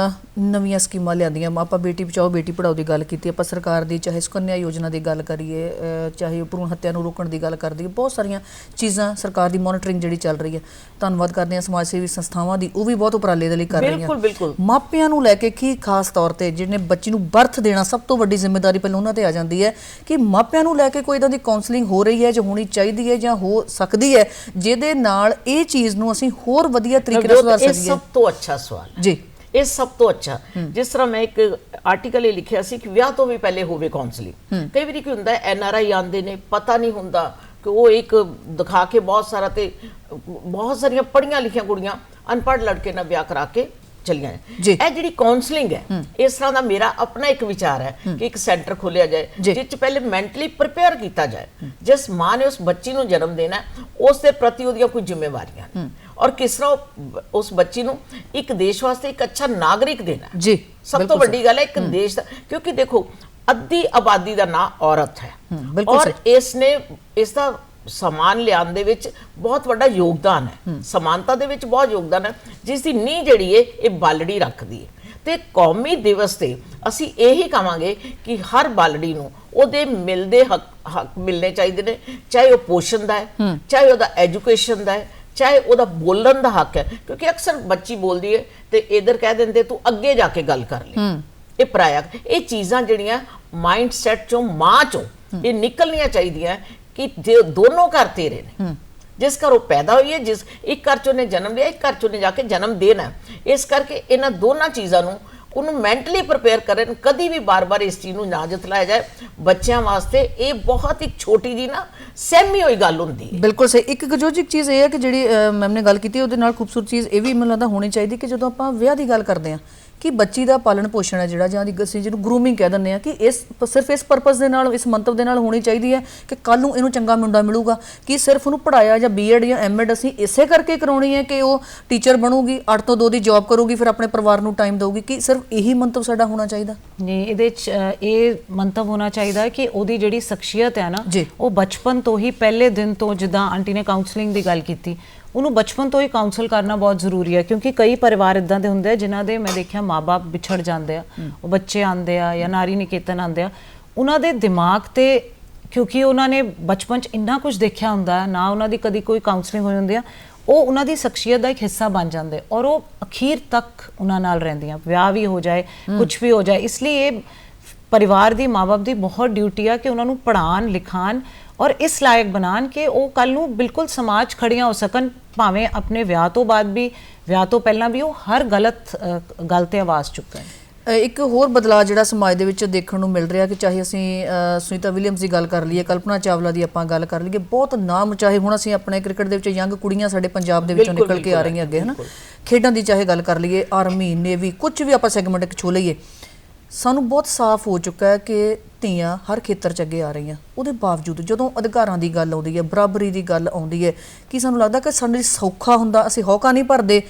ਨਵੀਆਂ ਸਕੀਮਾਂ ਲਿਆਂਦੀਆਂ, ਆਪਾਂ ਬੇਟੀ ਬਚਾਓ ਬੇਟੀ ਪੜਾਓ ਦੀ ਗੱਲ ਕੀਤੀ, ਆਪਾਂ ਸਰਕਾਰ ਦੀ ਚਾਹੇ ਸੁਕੰਨਿਆ ਯੋਜਨਾ ਦੀ ਗੱਲ ਕਰੀਏ, ਚਾਹੇ ਭਰੂਣ ਹੱਤਿਆ ਨੂੰ ਰੋਕਣ ਦੀ ਗੱਲ ਕਰ ਦਈਏ, ਬਹੁਤ ਸਾਰੀਆਂ ਚੀਜ਼ਾਂ ਸਰਕਾਰ ਦੀ ਮੋਨੀਟਰਿੰਗ ਜਿਹੜੀ ਚੱਲ ਰਹੀ ਹੈ। ਧੰਨਵਾਦ ਕਰਦੇ ਹਾਂ ਸਮਾਜ ਸੇਵੀ ਸੰਸਥਾਵਾਂ ਦੀ, ਉਹ ਵੀ ਬਹੁਤ ਉਪਰਾਲੇ ਦੇ ਲਈ ਕਰ ਰਹੀਆਂ। ਬਿਲਕੁਲ ਮਾਪਿਆਂ ਨੂੰ ਲੈ ਕੇ ਕੀ ਖਾਸ ਤੌਰ ਤੇ ਜਿਹਨੇ ਬੱਚੀ ਨੂੰ ਬਰਥ ਦੇਣਾ, ਸਭ ਤੋਂ ਵੱਡੀ ਜ਼ਿੰਮੇਵਾਰੀ ਪਹਿਲਾਂ ਉਹਨਾਂ ਤੇ ਆ ਜਾਂਦੀ ਹੈ ਕਿ ਮਾਪਿਆਂ ਨੂੰ ਲੈ ਕੇ ਕੋਈ ਇਦਾਂ ਦੀ ਕਾਉਂਸਲਿੰਗ ਹੋ ਰਹੀ ਹੈ ਜਾਂ ਹੋਣੀ ਚਾਹੀਦੀ ਹੈ ਜਾਂ ਹੋ ਸਕਦੀ ਹੈ ਜਿਹਦੇ ਨਾਲ ਇਹ ਚੀਜ਼ ਨੂੰ ਅਸੀਂ ਹੋਰ ਵਧੀਆ ਤਰੀਕੇ ਨਾਲ ਸੁਧਾਰ ਸਕੀਏ। ਸਭ ਤੋਂ ਅੱਛਾ ਸਵਾਲ ਜੀ, ਇਹ ਸਭ ਤੋਂ ਅੱਛਾ। ਜਿਸ ਤਰ੍ਹਾਂ ਮੈਂ ਇੱਕ ਆਰਟੀਕਲ ਇਹ ਲਿਖਿਆ ਸੀ ਕਿ ਵਿਆਹ ਤੋਂ ਵੀ ਪਹਿਲੇ ਹੋਵੇ ਕਾਉਂਸਲਿੰਗ। ਕਈ ਵਾਰੀ ਕੀ ਹੁੰਦਾ, NRI ਆਉਂਦੇ ਨੇ, ਪਤਾ ਨਹੀਂ ਹੁੰਦਾ ਕਿ ਉਹ ਇੱਕ ਦਿਖਾ ਕੇ ਬਹੁਤ ਸਾਰੀਆਂ ਪੜ੍ਹੀਆਂ ਲਿਖੀਆਂ ਕੁੜੀਆਂ ਅਨਪੜ੍ਹ ਲੜਕੇ ਨਾਲ ਵਿਆਹ ਕਰਾ ਕੇ ਚਲੀਆਂ ਨੇ। ਇਹ ਜਿਹੜੀ ਕਾਉਂਸਲਿੰਗ ਹੈ, ਇਸ ਤਰ੍ਹਾਂ ਦਾ ਮੇਰਾ ਆਪਣਾ ਇੱਕ ਵਿਚਾਰ ਹੈ ਕਿ ਇੱਕ ਸੈਂਟਰ ਖੋਲਿਆ ਜਾਏ ਜਿਸ 'ਚ ਪਹਿਲੇ ਮੈਂਟਲੀ ਪ੍ਰਿਪੇਅਰ ਕੀਤਾ ਜਾਏ। ਜਿਸ ਮਾਂ ਨੇ ਉਸ ਬੱਚੀ ਨੂੰ ਜਨਮ ਦੇਣਾ, ਉਸ ਦੇ ਪ੍ਰਤੀ ਉਹਦੀਆਂ ਕੋਈ ਜ਼ਿੰਮੇਵਾਰੀਆਂ ਨੇ ਔਰ ਕਿਸ ਤਰ੍ਹਾਂ ਉਸ ਬੱਚੀ ਨੂੰ ਇੱਕ ਦੇਸ਼ ਵਾਸਤੇ ਇੱਕ ਅੱਛਾ ਨਾਗਰਿਕ ਦੇਣਾ। ਜੀ, ਸਭ ਤੋਂ ਵੱਡੀ ਗੱਲ ਹੈ ਇੱਕ ਦੇਸ਼ ਦਾ, ਕਿਉਂਕਿ ਦੇਖੋ ਅੱਧੀ ਆਬਾਦੀ ਦਾ ਨਾਂ ਔਰਤ ਹੈ ਔਰ ਇਸ ਦਾ ਸਮਾਨ ਲਿਆਉਣ ਦੇ ਵਿੱਚ ਬਹੁਤ ਵੱਡਾ ਯੋਗਦਾਨ ਹੈ, ਸਮਾਨਤਾ ਦੇ ਵਿੱਚ ਬਹੁਤ ਯੋਗਦਾਨ ਹੈ, ਜਿਸ ਦੀ ਨੀਂਹ ਜਿਹੜੀ ਹੈ ਇਹ ਬਾਲੜੀ ਰੱਖਦੀ ਹੈ। ਤੇ ਕੌਮੀ ਦਿਵਸ ਤੇ ਅਸੀਂ ਇਹੀ ਕਹਾਂਗੇ ਕਿ ਹਰ ਬਾਲੜੀ ਨੂੰ ਉਹਦੇ ਮਿਲਦੇ ਹੱਕ ਮਿਲਣੇ ਚਾਹੀਦੇ ਨੇ, ਚਾਹੇ ਉਹ ਪੋਸ਼ਣ ਦਾ ਹੈ, ਚਾਹੇ ਉਹਦਾ ਐਜੂਕੇਸ਼ਨ ਦਾ ਹੈ, ਚਾਹੇ ਉਹਦਾ ਬੋਲਣ ਦਾ ਹੱਕ ਹੈ। ਕਿਉਂਕਿ ਅਕਸਰ ਬੱਚੀ ਬੋਲਦੀ ਹੈ ਤੇ ਇਧਰ ਕਹਿ ਦਿੰਦੇ ਤੂੰ ਅੱਗੇ ਜਾ ਕੇ ਗੱਲ ਕਰ ਲੈ। ਇਹ ਪਰਾਇਆ, ਇਹ ਚੀਜ਼ਾਂ ਜਿਹੜੀਆਂ ਮਾਈਂਡ ਸੈਟ ਚੋਂ, ਮਾਂ ਚੋਂ ਇਹ ਨਿਕਲਣੀਆਂ ਚਾਹੀਦੀਆਂ ਕਿ ਜੇ ਦੋਨੋਂ ਘਰ ਤੇਰੇ ਨੇ, ਜਿਸ ਘਰ ਉਹ ਪੈਦਾ ਹੋਈ ਹੈ, ਜਿਸ ਇੱਕ ਘਰ ਚੋਂ ਨੇ ਜਨਮ ਲਿਆ, ਇੱਕ ਘਰ ਚੋਂ ਨੇ ਜਾ ਕੇ ਜਨਮ ਦੇਣਾ। ਇਸ ਕਰਕੇ ਇਹਨਾਂ ਦੋਨਾਂ ਚੀਜ਼ਾਂ ਨੂੰ ਉਹਨੂੰ ਮੈਂਟਲੀ ਪ੍ਰਿਪੇਅਰ ਕਰਨ, ਕਦੀ ਵੀ ਬਾਰ-ਬਾਰ ਇਸ ਚੀਜ਼ ਨੂੰ ਨਾ ਜਤਲਾਇਆ ਜਾਏ। ਬੱਚਿਆਂ ਵਾਸਤੇ ਇਹ ਬਹੁਤ ਇੱਕ ਛੋਟੀ ਜੀ ਨਾ ਸਹਿਮੀ ਹੋਈ ਗੱਲ ਹੁੰਦੀ ਹੈ। ਬਿਲਕੁਲ ਸਹੀ। ਇੱਕ ਗਜੋਜਿਕ ਚੀਜ਼ ਇਹ ਹੈ ਕਿ ਜਿਹੜੀ ਮੈਮ ਨੇ ਗੱਲ ਕੀਤੀ, ਉਹਦੇ ਨਾਲ ਖੂਬਸੂਰਤ ਚੀਜ਼ ਇਹ ਵੀ ਮੈਨੂੰ ਲੱਗਦਾ ਹੋਣੀ ਚਾਹੀਦੀ ਕਿ ਜਦੋਂ ਆਪਾਂ ਵਿਆਹ ਦੀ ਗੱਲ ਕਰਦੇ ਹਾਂ ਕਿ ਬੱਚੀ ਦਾ ਪਾਲਣ ਪੋਸ਼ਣ ਹੈ ਜਿਹੜਾ, ਜਾਂ ਅਸੀਂ ਜਿਹਨੂੰ ਗਰੂਮਿੰਗ ਕਹਿ ਦਿੰਦੇ ਆ, ਕਿ ਸਿਰਫ ਇਸ ਪਰਪਸ ਦੇ ਨਾਲ, ਇਸ ਮੰਤਵ ਦੇ ਨਾਲ ਹੋਣੀ ਚਾਹੀਦੀ ਹੈ ਕਿ ਕੱਲ ਨੂੰ ਇਹਨੂੰ ਚੰਗਾ ਮੁੰਡਾ ਮਿਲੂਗਾ, ਕਿ ਸਿਰਫ ਉਹਨੂੰ ਪੜਾਇਆ ਜਾਂ B.Ed ਜਾਂ M.Ed ਅਸੀਂ ਇਸੇ ਕਰਕੇ ਕਰਾਉਣੀ ਹੈ ਕਿ ਉਹ ਟੀਚਰ ਬਣੂਗੀ, 8 ਤੋਂ 2 ਦੀ ਜੌਬ ਕਰੂਗੀ, ਫਿਰ ਆਪਣੇ ਪਰਿਵਾਰ ਨੂੰ ਟਾਈਮ ਦੇਊਗੀ, ਕਿ ਸਿਰਫ ਇਹੀ ਮੰਤਵ ਸਾਡਾ ਹੋਣਾ ਚਾਹੀਦਾ? ਨਹੀਂ, ਇਹਦੇ 'ਚ ਇਹ ਮੰਤਵ ਹੋਣਾ ਚਾਹੀਦਾ ਕਿ ਉਹਦੀ ਜਿਹੜੀ ਸ਼ਖਸੀਅਤ ਹੈ ਨਾ, ਉਹ ਬਚਪਨ ਤੋਂ ਹੀ, ਪਹਿਲੇ ਦਿਨ ਤੋਂ, ਜਿੱਦਾਂ ਆਂਟੀ ਨੇ ਕਾਉਂਸਲਿੰਗ ਦੀ ਗੱਲ ਕੀਤੀ, ਉਹਨੂੰ ਬਚਪਨ ਤੋਂ ਹੀ ਕਾਉਂਸਲ ਕਰਨਾ ਬਹੁਤ ਜ਼ਰੂਰੀ ਹੈ। ਕਿਉਂਕਿ ਕਈ ਪਰਿਵਾਰ ਇਦਾਂ ਦੇ ਹੁੰਦੇ ਆ ਜਿਨ੍ਹਾਂ ਦੇ ਮੈਂ ਦੇਖਿਆ ਮਾਂ-ਬਾਪ ਵਿਛੜ ਜਾਂਦੇ ਆ, ਉਹ ਬੱਚੇ ਆਉਂਦੇ ਆ ਜਾਂ ਨਾਰੀ ਨਿਕੇਤਨ ਆਉਂਦੇ ਆ, ਉਹਨਾਂ ਦੇ ਦਿਮਾਗ ਤੇ, ਕਿਉਂਕਿ ਉਹਨਾਂ ਨੇ ਬਚਪਨ 'ਚ ਇੰਨਾ ਕੁਝ ਦੇਖਿਆ ਹੁੰਦਾ ਨਾ, ਉਹਨਾਂ ਦੀ ਕਦੀ ਕੋਈ ਕਾਉਂਸਲਿੰਗ ਹੋਈ ਹੁੰਦੀ ਆ, ਉਹ ਉਹਨਾਂ ਦੀ ਸ਼ਖਸੀਅਤ ਦਾ ਇੱਕ ਹਿੱਸਾ ਬਣ ਜਾਂਦੇ ਔਰ ਉਹ ਅਖੀਰ ਤੱਕ ਉਹਨਾਂ ਨਾਲ ਰਹਿੰਦੀਆਂ, ਵਿਆਹ ਵੀ ਹੋ ਜਾਏ, ਕੁਝ ਵੀ ਹੋ ਜਾਏ। ਇਸ ਲਈ ਇਹ ਪਰਿਵਾਰ ਦੀ, ਮਾਂ-ਬਾਪ ਦੀ ਬਹੁਤ ਡਿਊਟੀ ਆ ਕਿ ਉਹਨਾਂ ਨੂੰ ਪੜ੍ਹਾਉਣ, ਲਿਖਾਉਣ ਔਰ ਇਸ ਲਾਇਕ ਬਣਾਉਣ ਕਿ ਉਹ ਕੱਲ ਨੂੰ ਬਿਲਕੁਲ ਸਮਾਜ ਖੜੀਆਂ ਹੋ ਸਕਣ, ਭਾਵੇਂ ਆਪਣੇ ਵਿਆਹ ਤੋਂ ਬਾਅਦ ਵੀ, ਵਿਆਹ ਤੋਂ ਪਹਿਲਾਂ ਵੀ ਉਹ ਹਰ ਗਲਤ ਗੱਲ ਤੇ ਆਵਾਜ਼ ਚੁੱਕਣ। ਇੱਕ ਹੋਰ ਬਦਲਾਅ ਜਿਹੜਾ ਸਮਾਜ ਦੇ ਵਿੱਚ ਦੇਖਣ ਨੂੰ ਮਿਲ ਰਿਹਾ ਕਿ ਚਾਹੇ ਅਸੀਂ ਸੁਨੀਤਾ ਵਿਲੀਅਮਸ ਦੀ ਗੱਲ ਕਰ ਲਈਏ, ਕਲਪਨਾ ਚਾਵਲਾ ਦੀ ਆਪਾਂ ਗੱਲ ਕਰ ਲਈਏ, ਬਹੁਤ ਨਾਮ, ਚਾਹੇ ਹੁਣ ਅਸੀਂ ਆਪਣੇ ਕ੍ਰਿਕਟ ਦੇ ਵਿੱਚ ਯੰਗ ਕੁੜੀਆਂ ਸਾਡੇ ਪੰਜਾਬ ਦੇ ਵਿੱਚੋਂ ਨਿਕਲ ਕੇ ਆ ਰਹੀਆਂ ਅੱਗੇ, ਹੈ ਨਾ, ਖੇਡਾਂ ਦੀ ਚਾਹੇ ਗੱਲ ਕਰ ਲਈਏ, ਆਰਮੀ, ਨੇਵੀ, ਕੁਝ ਵੀ ਆਪਾਂ ਸੈਗਮੈਂਟ ਇੱਕ ਛੋ ਲਈਏ, ਸਾਨੂੰ ਬਹੁਤ ਸਾਫ਼ ਹੋ ਚੁੱਕਾ ਹੈ ਕਿ ਧੀਆਂ ਹਰ ਖੇਤਰ 'ਚ ਅੱਗੇ ਆ ਰਹੀਆਂ। ਉਹਦੇ ਬਾਵਜੂਦ ਜਦੋਂ ਅਧਿਕਾਰਾਂ ਦੀ ਗੱਲ ਆਉਂਦੀ ਹੈ, ਬਰਾਬਰੀ ਦੀ ਗੱਲ ਆਉਂਦੀ ਹੈ, ਕਿ ਸਾਨੂੰ ਲੱਗਦਾ ਕਿ ਸਾਡੇ ਲਈ ਸੌਖਾ ਹੁੰਦਾ, ਅਸੀਂ ਹੌਕਾ ਨਹੀਂ ਭਰਦੇ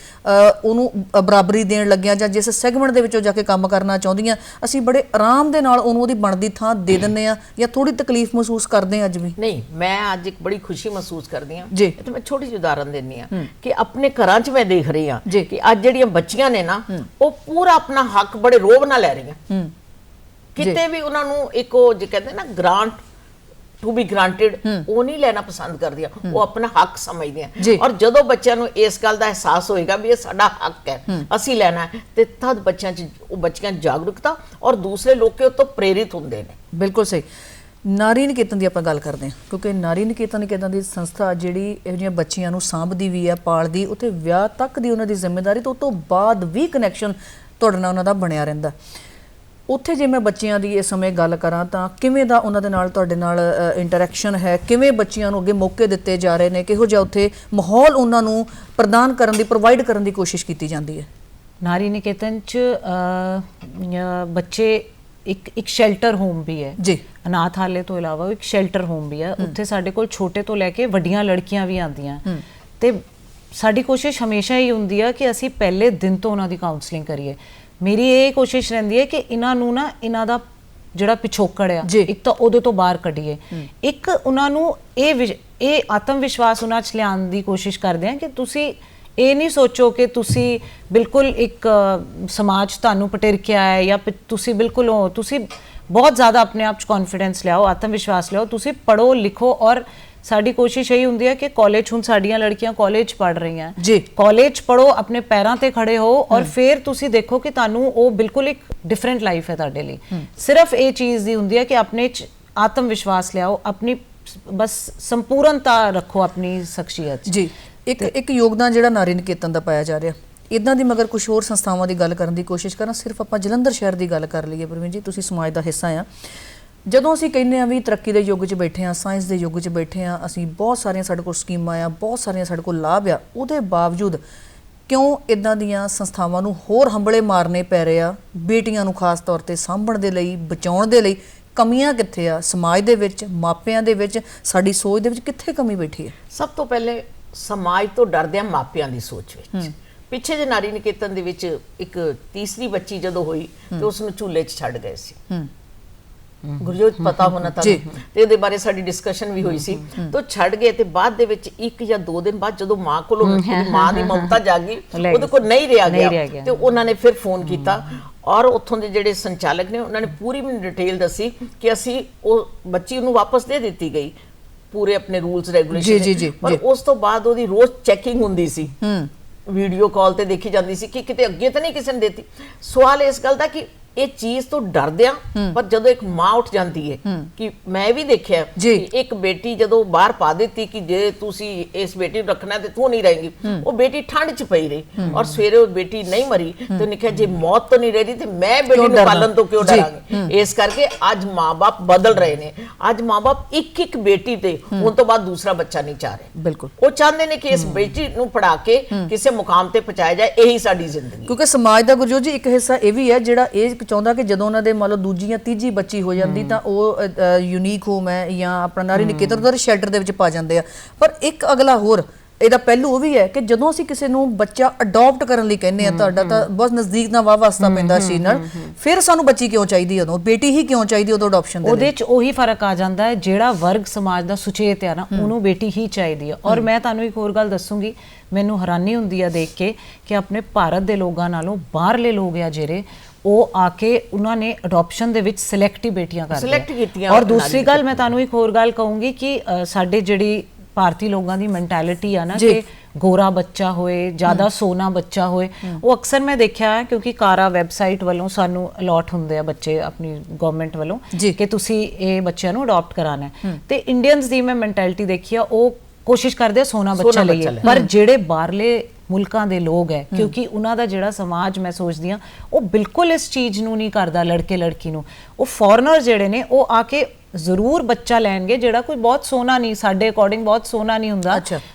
ਉਹਨੂੰ ਬਰਾਬਰੀ ਦੇਣ ਲੱਗਿਆ, ਜਾਂ ਜਿਸ ਸੈਗਮੈਂਟ ਦੇ ਵਿੱਚੋਂ ਜਾ ਕੇ ਕੰਮ ਕਰਨਾ ਚਾਹੁੰਦੀਆਂ ਅਸੀਂ ਬੜੇ ਆਰਾਮ ਦੇ ਨਾਲ ਉਹਨੂੰ ਉਹਦੀ ਬਣਦੀ ਥਾਂ ਦੇ ਦਿੰਦੇ ਹਾਂ, ਜਾਂ ਥੋੜੀ ਤਕਲੀਫ ਮਹਿਸੂਸ ਕਰਦੇ ਹਾਂ ਅੱਜ ਵੀ? ਨਹੀਂ, ਮੈਂ ਅੱਜ ਇੱਕ ਬੜੀ ਖੁਸ਼ੀ ਮਹਿਸੂਸ ਕਰਦੀ ਹਾਂ ਜੀ। ਤੇ ਮੈਂ ਛੋਟੀ ਜਿਹੀ ਉਦਾਹਰਨ ਦਿੰਦੀ ਹਾਂ ਕਿ ਆਪਣੇ ਘਰਾਂ 'ਚ ਮੈਂ ਦੇਖ ਰਹੀ ਹਾਂ ਕਿ ਅੱਜ ਜਿਹੜੀਆਂ ਬੱਚੀਆਂ ਨੇ ਨਾ, ਉਹ ਪੂਰਾ ਆਪਣਾ ਹੱਕ ਬੜੇ ਰੋਬ ਨਾਲ ਲੈ ਰਹੀਆਂ। ਕਿਤੇ ਵੀ ਉਹਨਾਂ ਨੂੰ ਇੱਕ ਉਹ ਜੇ ਕਹਿੰਦੇ ਨਾ ਗ੍ਰਾਂਟ ਟੂ ਬੀ ਗ੍ਰਾਂਟਡ, ਉਹ ਨਹੀਂ ਲੈਣਾ ਪਸੰਦ ਕਰਦੀਆਂ, ਉਹ ਆਪਣਾ ਹੱਕ ਸਮਝਦੀਆਂ। ਔਰ ਜਦੋਂ ਬੱਚਿਆਂ ਨੂੰ ਇਸ ਗੱਲ ਦਾ ਅਹਿਸਾਸ ਹੋਏਗਾ ਵੀ ਇਹ ਸਾਡਾ ਹੱਕ ਹੈ, ਅਸੀਂ ਲੈਣਾ ਹੈ, ਤੇ ਤਦ ਬੱਚਿਆਂ 'ਚ ਜਾਗਰੂਕਤਾ ਔਰ ਦੂਸਰੇ ਲੋਕ ਉਹ ਤੋਂ ਪ੍ਰੇਰਿਤ ਹੁੰਦੇ ਨੇ। ਬਿਲਕੁਲ ਸਹੀ। ਨਾਰੀ ਨਿਕੇਤਨ ਦੀ ਆਪਾਂ ਗੱਲ ਕਰਦੇ ਹਾਂ, ਕਿਉਂਕਿ ਨਾਰੀ ਨਿਕੇਤਨ ਇੱਕ ਇੱਦਾਂ ਦੀ ਸੰਸਥਾ ਜਿਹੜੀ ਇਹੋ ਜਿਹੀਆਂ ਬੱਚੀਆਂ ਨੂੰ ਸਾਂਭਦੀ ਵੀ ਹੈ, ਪਾਲਦੀ, ਉੱਥੇ ਵਿਆਹ ਤੱਕ ਦੀ ਉਹਨਾਂ ਦੀ ਜ਼ਿੰਮੇਵਾਰੀ, ਤੇ ਉਸ ਤੋਂ ਬਾਅਦ ਵੀ ਕਨੈਕਸ਼ਨ ਤੁਹਾਡੇ ਨਾਲ ਉਹਨਾਂ ਦਾ ਬਣਿਆ ਰਹਿੰਦਾ। ਉੱਥੇ ਜੇ ਮੈਂ ਬੱਚਿਆਂ ਦੀ ਇਸ ਸਮੇਂ ਗੱਲ ਕਰਾਂ ਤਾਂ ਕਿਵੇਂ ਦਾ ਉਹਨਾਂ ਦੇ ਨਾਲ, ਤੁਹਾਡੇ ਨਾਲ ਇੰਟਰੈਕਸ਼ਨ ਹੈ, ਕਿਵੇਂ ਬੱਚਿਆਂ ਨੂੰ ਅੱਗੇ ਮੌਕੇ ਦਿੱਤੇ ਜਾ ਰਹੇ ਨੇ, ਕਿਹੋ ਜਿਹਾ ਉੱਥੇ ਮਾਹੌਲ ਉਹਨਾਂ ਨੂੰ ਪ੍ਰਦਾਨ ਕਰਨ ਦੀ, ਪ੍ਰੋਵਾਈਡ ਕਰਨ ਦੀ ਕੋਸ਼ਿਸ਼ ਕੀਤੀ ਜਾਂਦੀ ਹੈ? ਨਾਰੀ ਨਿਕੇਤਨ 'ਚ ਬੱਚੇ ਇੱਕ ਸ਼ੈਲਟਰ ਹੋਮ ਵੀ ਹੈ ਜੀ। ਅਨਾਥ ਹਾਲੇ ਤੋਂ ਇਲਾਵਾ ਇੱਕ ਸ਼ੈਲਟਰ ਹੋਮ ਵੀ ਹੈ। ਉੱਥੇ ਸਾਡੇ ਕੋਲ ਛੋਟੇ ਤੋਂ ਲੈ ਕੇ ਵੱਡੀਆਂ ਲੜਕੀਆਂ ਵੀ ਆਉਂਦੀਆਂ ਤੇ ਸਾਡੀ ਕੋਸ਼ਿਸ਼ ਹਮੇਸ਼ਾ ਹੀ ਹੁੰਦੀ ਆ ਕਿ ਅਸੀਂ ਪਹਿਲੇ ਦਿਨ ਤੋਂ ਉਹਨਾਂ ਦੀ ਕਾਉਂਸਲਿੰਗ ਕਰੀਏ। ਮੇਰੀ ਇਹ ਕੋਸ਼ਿਸ਼ ਰਹਿੰਦੀ ਹੈ ਕਿ ਇਹਨਾਂ ਨੂੰ ਨਾ ਇਹਨਾਂ ਦਾ ਜਿਹੜਾ ਪਿਛੋਕੜ ਆ ਇੱਕ ਤਾਂ ਉਹਦੇ ਤੋਂ ਬਾਹਰ ਕੱਢੀਏ, ਇੱਕ ਉਹਨਾਂ ਨੂੰ ਇਹ ਆਤਮ ਵਿਸ਼ਵਾਸ ਉਹਨਾਂ 'ਚ ਲਿਆਉਣ ਦੀ ਕੋਸ਼ਿਸ਼ ਕਰਦੇ ਆ ਕਿ ਤੁਸੀਂ ਇਹ ਨਹੀਂ ਸੋਚੋ ਕਿ ਤੁਸੀਂ ਬਿਲਕੁਲ ਇੱਕ ਸਮਾਜ ਤੁਹਾਨੂੰ ਪਟਿਰਕਿਆ ਹੈ ਜਾਂ ਤੁਸੀਂ ਬਿਲਕੁਲ ਤੁਸੀਂ ਬਹੁਤ ਜ਼ਿਆਦਾ ਆਪਣੇ ਆਪ 'ਚ ਕੌਨਫੀਡੈਂਸ ਲਿਆਓ, ਆਤਮ ਵਿਸ਼ਵਾਸ ਲਿਆਓ, ਤੁਸੀਂ ਪੜ੍ਹੋ ਲਿਖੋ। ਔਰ ਸਾਡੀ ਕੋਸ਼ਿਸ਼ ਇਹੀ ਹੁੰਦੀ ਹੈ ਕਿ ਕਾਲਜ, ਹੁਣ ਸਾਡੀਆਂ ਲੜਕੀਆਂ ਕਾਲਜ ਪੜ੍ਹ ਰਹੀਆਂ ਜੀ, ਕਾਲਜ ਪੜ੍ਹੋ, ਆਪਣੇ ਪੈਰਾਂ ਤੇ ਖੜੇ ਹੋ ਔਰ ਫਿਰ ਤੁਸੀਂ ਦੇਖੋ ਕਿ ਤੁਹਾਨੂੰ ਉਹ ਬਿਲਕੁਲ ਇੱਕ ਡਿਫਰੈਂਟ ਲਾਈਫ ਹੈ ਤੁਹਾਡੇ ਲਈ। ਸਿਰਫ ਇਹ ਚੀਜ਼ ਦੀ ਹੁੰਦੀ ਹੈ ਕਿ ਆਪਣੇ 'ਚ ਆਤਮ ਵਿਸ਼ਵਾਸ ਲਿਆਓ, ਆਪਣੀ ਬਸ ਸੰਪੂਰਨਤਾ ਰੱਖੋ ਆਪਣੀ ਸ਼ਖਸੀਅਤ 'ਚ। ਜੀ। ਇੱਕ ਯੋਗਦਾਨ ਜਿਹੜਾ ਨਾਰੀ ਨਿਕੇਤਨ ਦਾ ਪਾਇਆ ਜਾ ਰਿਹਾ, ਇਦਾਂ ਦੀ ਮਗਰ ਕੁਝ ਹੋਰ ਸੰਸਥਾਵਾਂ ਦੀ ਗੱਲ ਕਰਨ ਦੀ ਕੋਸ਼ਿਸ਼ ਕਰਾਂ, ਸਿਰਫ ਆਪਾਂ ਜਲੰਧਰ ਸ਼ਹਿਰ ਦੀ ਗੱਲ ਕਰ ਲਈਏ ਪ੍ਰਵੀਨ ਜੀ, ਤੁਸੀਂ ਸਮਾਜ ਦਾ ਹਿੱਸਾ ਆ। ਜਦੋਂ ਅਸੀਂ ਕਹਿੰਦੇ ਆ ਵੀ ਤਰੱਕੀ ਦੇ ਯੁੱਗ 'ਚ ਬੈਠੇ ਆ, ਸਾਇੰਸ ਦੇ ਯੁੱਗ 'ਚ ਬੈਠੇ ਆ, ਅਸੀਂ ਬਹੁਤ ਸਾਰੀਆਂ ਸਾਡੇ ਕੋਲ ਸਕੀਮਾਂ ਆ, ਬਹੁਤ ਸਾਰੀਆਂ ਸਾਡੇ ਕੋਲ ਲਾਭ ਆ, ਉਹਦੇ ਬਾਵਜੂਦ ਕਿਉਂ ਇਦਾਂ ਦੀਆਂ ਸੰਸਥਾਵਾਂ ਨੂੰ ਹੋਰ ਹੰਬਲੇ ਮਾਰਨੇ ਪੈ ਰਹੇ ਆ? ਬੇਟੀਆਂ ਨੂੰ ਖਾਸ ਤੌਰ ਤੇ ਸਾਂਭਣ ਦੇ ਲਈ, ਬਚਾਉਣ ਦੇ ਲਈ ਕਮੀਆਂ ਕਿੱਥੇ ਆ? ਸਮਾਜ ਦੇ ਵਿੱਚ, ਮਾਪਿਆਂ ਦੇ ਵਿੱਚ, ਸਾਡੀ ਸੋਚ ਦੇ ਵਿੱਚ ਕਿੱਥੇ ਕਮੀ ਬੈਠੀ ਹੈ? ਸਭ ਤੋਂ ਪਹਿਲੇ ਸਮਾਜ ਤੋਂ ਡਰਦੇ ਆ ਮਾਪਿਆਂ ਦੀ ਸੋਚ ਵਿੱਚ। ਪਿੱਛੇ ਜੇ ਨਾਰੀ ਨਿਕੇਤਨ ਦੇ ਵਿੱਚ ਇੱਕ ਤੀਸਰੀ ਬੱਚੀ ਜਦੋਂ ਹੋਈ ਤੇ ਉਸ ਨੂੰ ਝੂਲੇ 'ਚ ਛੱਡ ਗਏ ਸੀ। ਗੁਰਜੋਤ ਪਤਾ ਹੋਣਾ ਤੁਹਾਨੂੰ, ਤੇ ਇਹਦੇ ਬਾਰੇ ਸਾਡੀ ਡਿਸਕਸ਼ਨ ਵੀ ਹੋਈ ਸੀ। ਤਾਂ ਛੱਡ ਗਏ ਤੇ ਬਾਅਦ ਦੇ ਵਿੱਚ 1 ਜਾਂ 2 ਦਿਨ ਬਾਅਦ ਜਦੋਂ ਮਾਂ ਕੋਲੋਂ ਮਾਂ ਦੀ ਮਮਤਾ ਜਾਗੀ, ਉਹਦੇ ਕੋਲ ਨਹੀਂ ਰਿਹਾ ਗਿਆ ਤੇ ਉਹਨਾਂ ਨੇ ਫਿਰ ਫੋਨ ਕੀਤਾ ਔਰ ਉੱਥੋਂ ਦੇ ਜਿਹੜੇ ਸੰਚਾਲਕ ਨੇ ਉਹਨਾਂ ਨੇ ਪੂਰੀ ਮੈਨੂੰ ਡਿਟੇਲ ਦੱਸੀ ਕਿ ਅਸੀਂ ਉਹ ਬੱਚੀ ਨੂੰ ਵਾਪਸ ਦੇ ਦਿੱਤੀ ਗਈ, ਪੂਰੇ ਆਪਣੇ ਰੂਲਸ ਰੈਗੂਲੇਸ਼ਨ। ਪਰ ਉਸ ਤੋਂ ਬਾਅਦ ਉਹਦੀ ਰੋਜ਼ ਚੈਕਿੰਗ ਹੁੰਦੀ ਸੀ, ਵੀਡੀਓ ਕਾਲ ਤੇ ਦੇਖੀ ਜਾਂਦੀ ਸੀ ਕਿ ਕਿਤੇ ਅੱਗੇ ਤਾਂ ਨਹੀਂ ਕਿਸੇ ਨੇ ਦਿੱਤੀ। ਸਵਾਲ ਇਸ ਗੱਲ ਦਾ ਕਿ ਇਹ ਚੀਜ਼ ਤੋਂ ਡਰਦੇ ਆ, ਪਰ ਜਦੋਂ ਇੱਕ ਮਾਂ ਉੱਠ ਜਾਂਦੀ ਹੈ ਕਿ ਮੈਂ ਵੀ ਦੇਖਿਆ ਕਿ ਇੱਕ ਬੇਟੀ ਜਦੋਂ ਬਾਹਰ ਪਾ ਦਿੱਤੀ ਕਿ ਜੇ ਤੁਸੀਂ ਇਸ ਬੇਟੀ ਨੂੰ ਰੱਖਣਾ ਤੇ ਤੂੰ ਨਹੀਂ ਰਹੇਂਗੀ, ਉਹ ਬੇਟੀ ਠੰਡ 'ਚ ਪਈ ਰਹੀ ਔਰ ਸਵੇਰੇ ਉਹ ਬੇਟੀ ਨਹੀਂ ਮਰੀ ਤੇ ਉਹਨੇ ਕਿਹਾ ਜੇ ਮੌਤ ਤੋਂ ਨਹੀਂ ਰਹੀ ਤੇ ਮੈਂ ਬੇਟੀ ਨੂੰ ਪਾਲਣ ਤੋਂ ਕਿਉਂ ਡਰਾਂਗੀ? ਇਸ ਕਰਕੇ ਅੱਜ ਮਾਂ-ਬਾਪ ਬਦਲ ਰਹੇ ਨੇ। ਅੱਜ ਮਾਂ-ਬਾਪ ਇੱਕ ਬੇਟੀ ਤੇ ਹੁਣ ਤੋਂ ਬਾਅਦ ਦੂਸਰਾ ਬੱਚਾ ਨਹੀਂ ਚਾਹ ਰਹੇ। ਬਿਲਕੁਲ, ਉਹ ਚਾਹੁੰਦੇ ਨੇ ਕਿ ਇਸ ਬੇਟੀ ਨੂੰ ਪੜਾ ਕੇ ਕਿਸੇ ਮੁਕਾਮ ਤੇ ਪਹੁੰਚਾਇਆ ਜਾਏ, ਇਹੀ ਸਾਡੀ ਜ਼ਿੰਦਗੀ। ਕਿਉਂਕਿ ਸਮਾਜ ਦਾ ਗੁਰਜੋਤ ਜੀ ਇੱਕ ਹਿੱਸਾ ਇਹ ਵੀ ਹੈ ਜਿਹੜਾ ਇਹ ਚਾਹੁੰਦਾ ਕਿ ਜਦੋਂ ਉਹਨਾਂ ਦੇ ਮੰਨ ਲਓ ਦੂਜੀ ਜਾਂ ਤੀਜੀ ਬੱਚੀ ਹੋ ਜਾਂਦੀ ਤਾਂ ਉਹ ਯੂਨੀਕ ਹੋਮ ਹੈ ਜਾਂ ਆਪਣਾ ਨਾਰੀ ਨਿਕੇਤਨ ਉਹਦੇ ਸ਼ੈਲਟਰ ਦੇ ਵਿੱਚ ਪਾ ਜਾਂਦੇ ਆ। ਪਰ ਇੱਕ ਅਗਲਾ ਹੋਰ ਇਹਦਾ ਪਹਿਲੂ ਉਹ ਵੀ ਹੈ ਕਿ ਜਦੋਂ ਅਸੀਂ ਕਿਸੇ ਨੂੰ ਬੱਚਾ ਅਡਾਪਟ ਕਰਨ ਲਈ ਕਹਿੰਦੇ ਆ, ਤੁਹਾਡਾ ਤਾਂ ਬਹੁਤ ਨਜ਼ਦੀਕ ਦਾ ਵਾਸਤਾ ਪੈਂਦਾ ਸੀ ਨਾਲ, ਫਿਰ ਸਾਨੂੰ ਬੱਚੀ ਕਿਉਂ ਚਾਹੀਦੀ, ਉਦੋਂ ਬੇਟੀ ਹੀ ਕਿਉਂ ਚਾਹੀਦੀ ਉਦੋਂ ਅਡਾਪਸ਼ਨ ਦੇ? ਉਹਦੇ 'ਚ ਉਹੀ ਫਰਕ ਆ ਜਾਂਦਾ ਹੈ, ਜਿਹੜਾ ਵਰਗ ਸਮਾਜ ਦਾ ਸੁਚੇਤ ਹੈ ਨਾ ਉਹਨੂੰ ਬੇਟੀ ਹੀ ਚਾਹੀਦੀ ਹੈ। ਔਰ ਮੈਂ ਤੁਹਾਨੂੰ ਇੱਕ ਹੋਰ ਗੱਲ ਦੱਸੂਗੀ, ਮੈਨੂੰ ਹੈਰਾਨੀ ਹੁੰਦੀ ਆ ਦੇਖ ਕੇ ਕਿ ਆਪਣੇ ਭਾਰਤ ਦੇ ਲੋਕਾਂ ਨਾਲੋਂ ਬਾਹਰਲੇ ਲੋਕ ਆ ਜਿਹੜੇ ਉਹ ਆ ਕੇ ਉਹਨਾਂ ਨੇ ਅਡਾਪਸ਼ਨ ਦੇ ਵਿੱਚ ਸਿਲੈਕਟਿਵ ਬੇਟੀਆਂ ਕਰਦੇ ਆ। ਔਰ ਦੂਸਰੀ ਗੱਲ ਮੈਂ ਤੁਹਾਨੂੰ ਇੱਕ ਹੋਰ ਗੱਲ ਕਹੂੰਗੀ ਕਿ ਸਾਡੇ ਜਿਹੜੀ ਭਾਰਤੀ ਲੋਕਾਂ ਦੀ ਮੈਂਟੈਲਿਟੀ ਆ ਨਾ ਕਿ ਗੋਰਾ ਬੱਚਾ ਹੋਏ, ਜ਼ਿਆਦਾ ਸੋਨਾ ਬੱਚਾ ਹੋਏ, ਉਹ ਅਕਸਰ ਮੈਂ ਦੇਖਿਆ ਹੈ ਕਿਉਂਕਿ ਕਾਰਾ ਵੈਬਸਾਈਟ ਵੱਲੋਂ ਸਾਨੂੰ ਅਲਾਟ ਹੁੰਦੇ ਆ ਬੱਚੇ ਆਪਣੀ ਗਵਰਨਮੈਂਟ ਵੱਲੋਂ ਕਿ ਤੁਸੀਂ ਇਹ ਬੱਚਿਆਂ ਨੂੰ ਅਡਾਪਟ ਕਰਾਣਾ ਹੈ। ਤੇ ਇੰਡੀਅਨਸ ਦੀ ਮੈਂ ਮੈਂਟੈਲਿਟੀ ਦੇਖੀ ਆ, ਉਹ ਕੋਸ਼ਿਸ਼ ਕਰਦੇ ਆ ਸੋਨਾ ਬੱਚਾ ਲਈਏ। ਪਰ ਜਿਹੜੇ ਬਾਹਰਲੇ ਮੁਲਕਾਂ ਦੇ ਲੋਕ ਹੈ, ਕਿਉਂਕਿ ਉਹਨਾਂ ਦਾ ਜਿਹੜਾ ਸਮਾਜ ਮੈਂ ਸੋਚਦੀ ਹਾਂ ਉਹ ਬਿਲਕੁਲ ਇਸ ਚੀਜ਼ ਨੂੰ ਨਹੀਂ ਕਰਦਾ ਲੜਕੇ ਲੜਕੀ ਨੂੰ। ਉਹ ਫੋਰਨਰ ਜਿਹੜੇ ਨੇ ਉਹ ਆ ਕੇ ਜ਼ਰੂਰ ਬੱਚਾ ਲੈਣਗੇ ਜਿਹੜਾ ਕੋਈ ਬਹੁਤ ਸੋਨਾ ਨਹੀਂ, ਸਾਡੇ ਅਕੋਰਡਿੰਗ ਬਹੁਤ ਸੋਨਾ ਨਹੀਂ ਹੁੰਦਾ।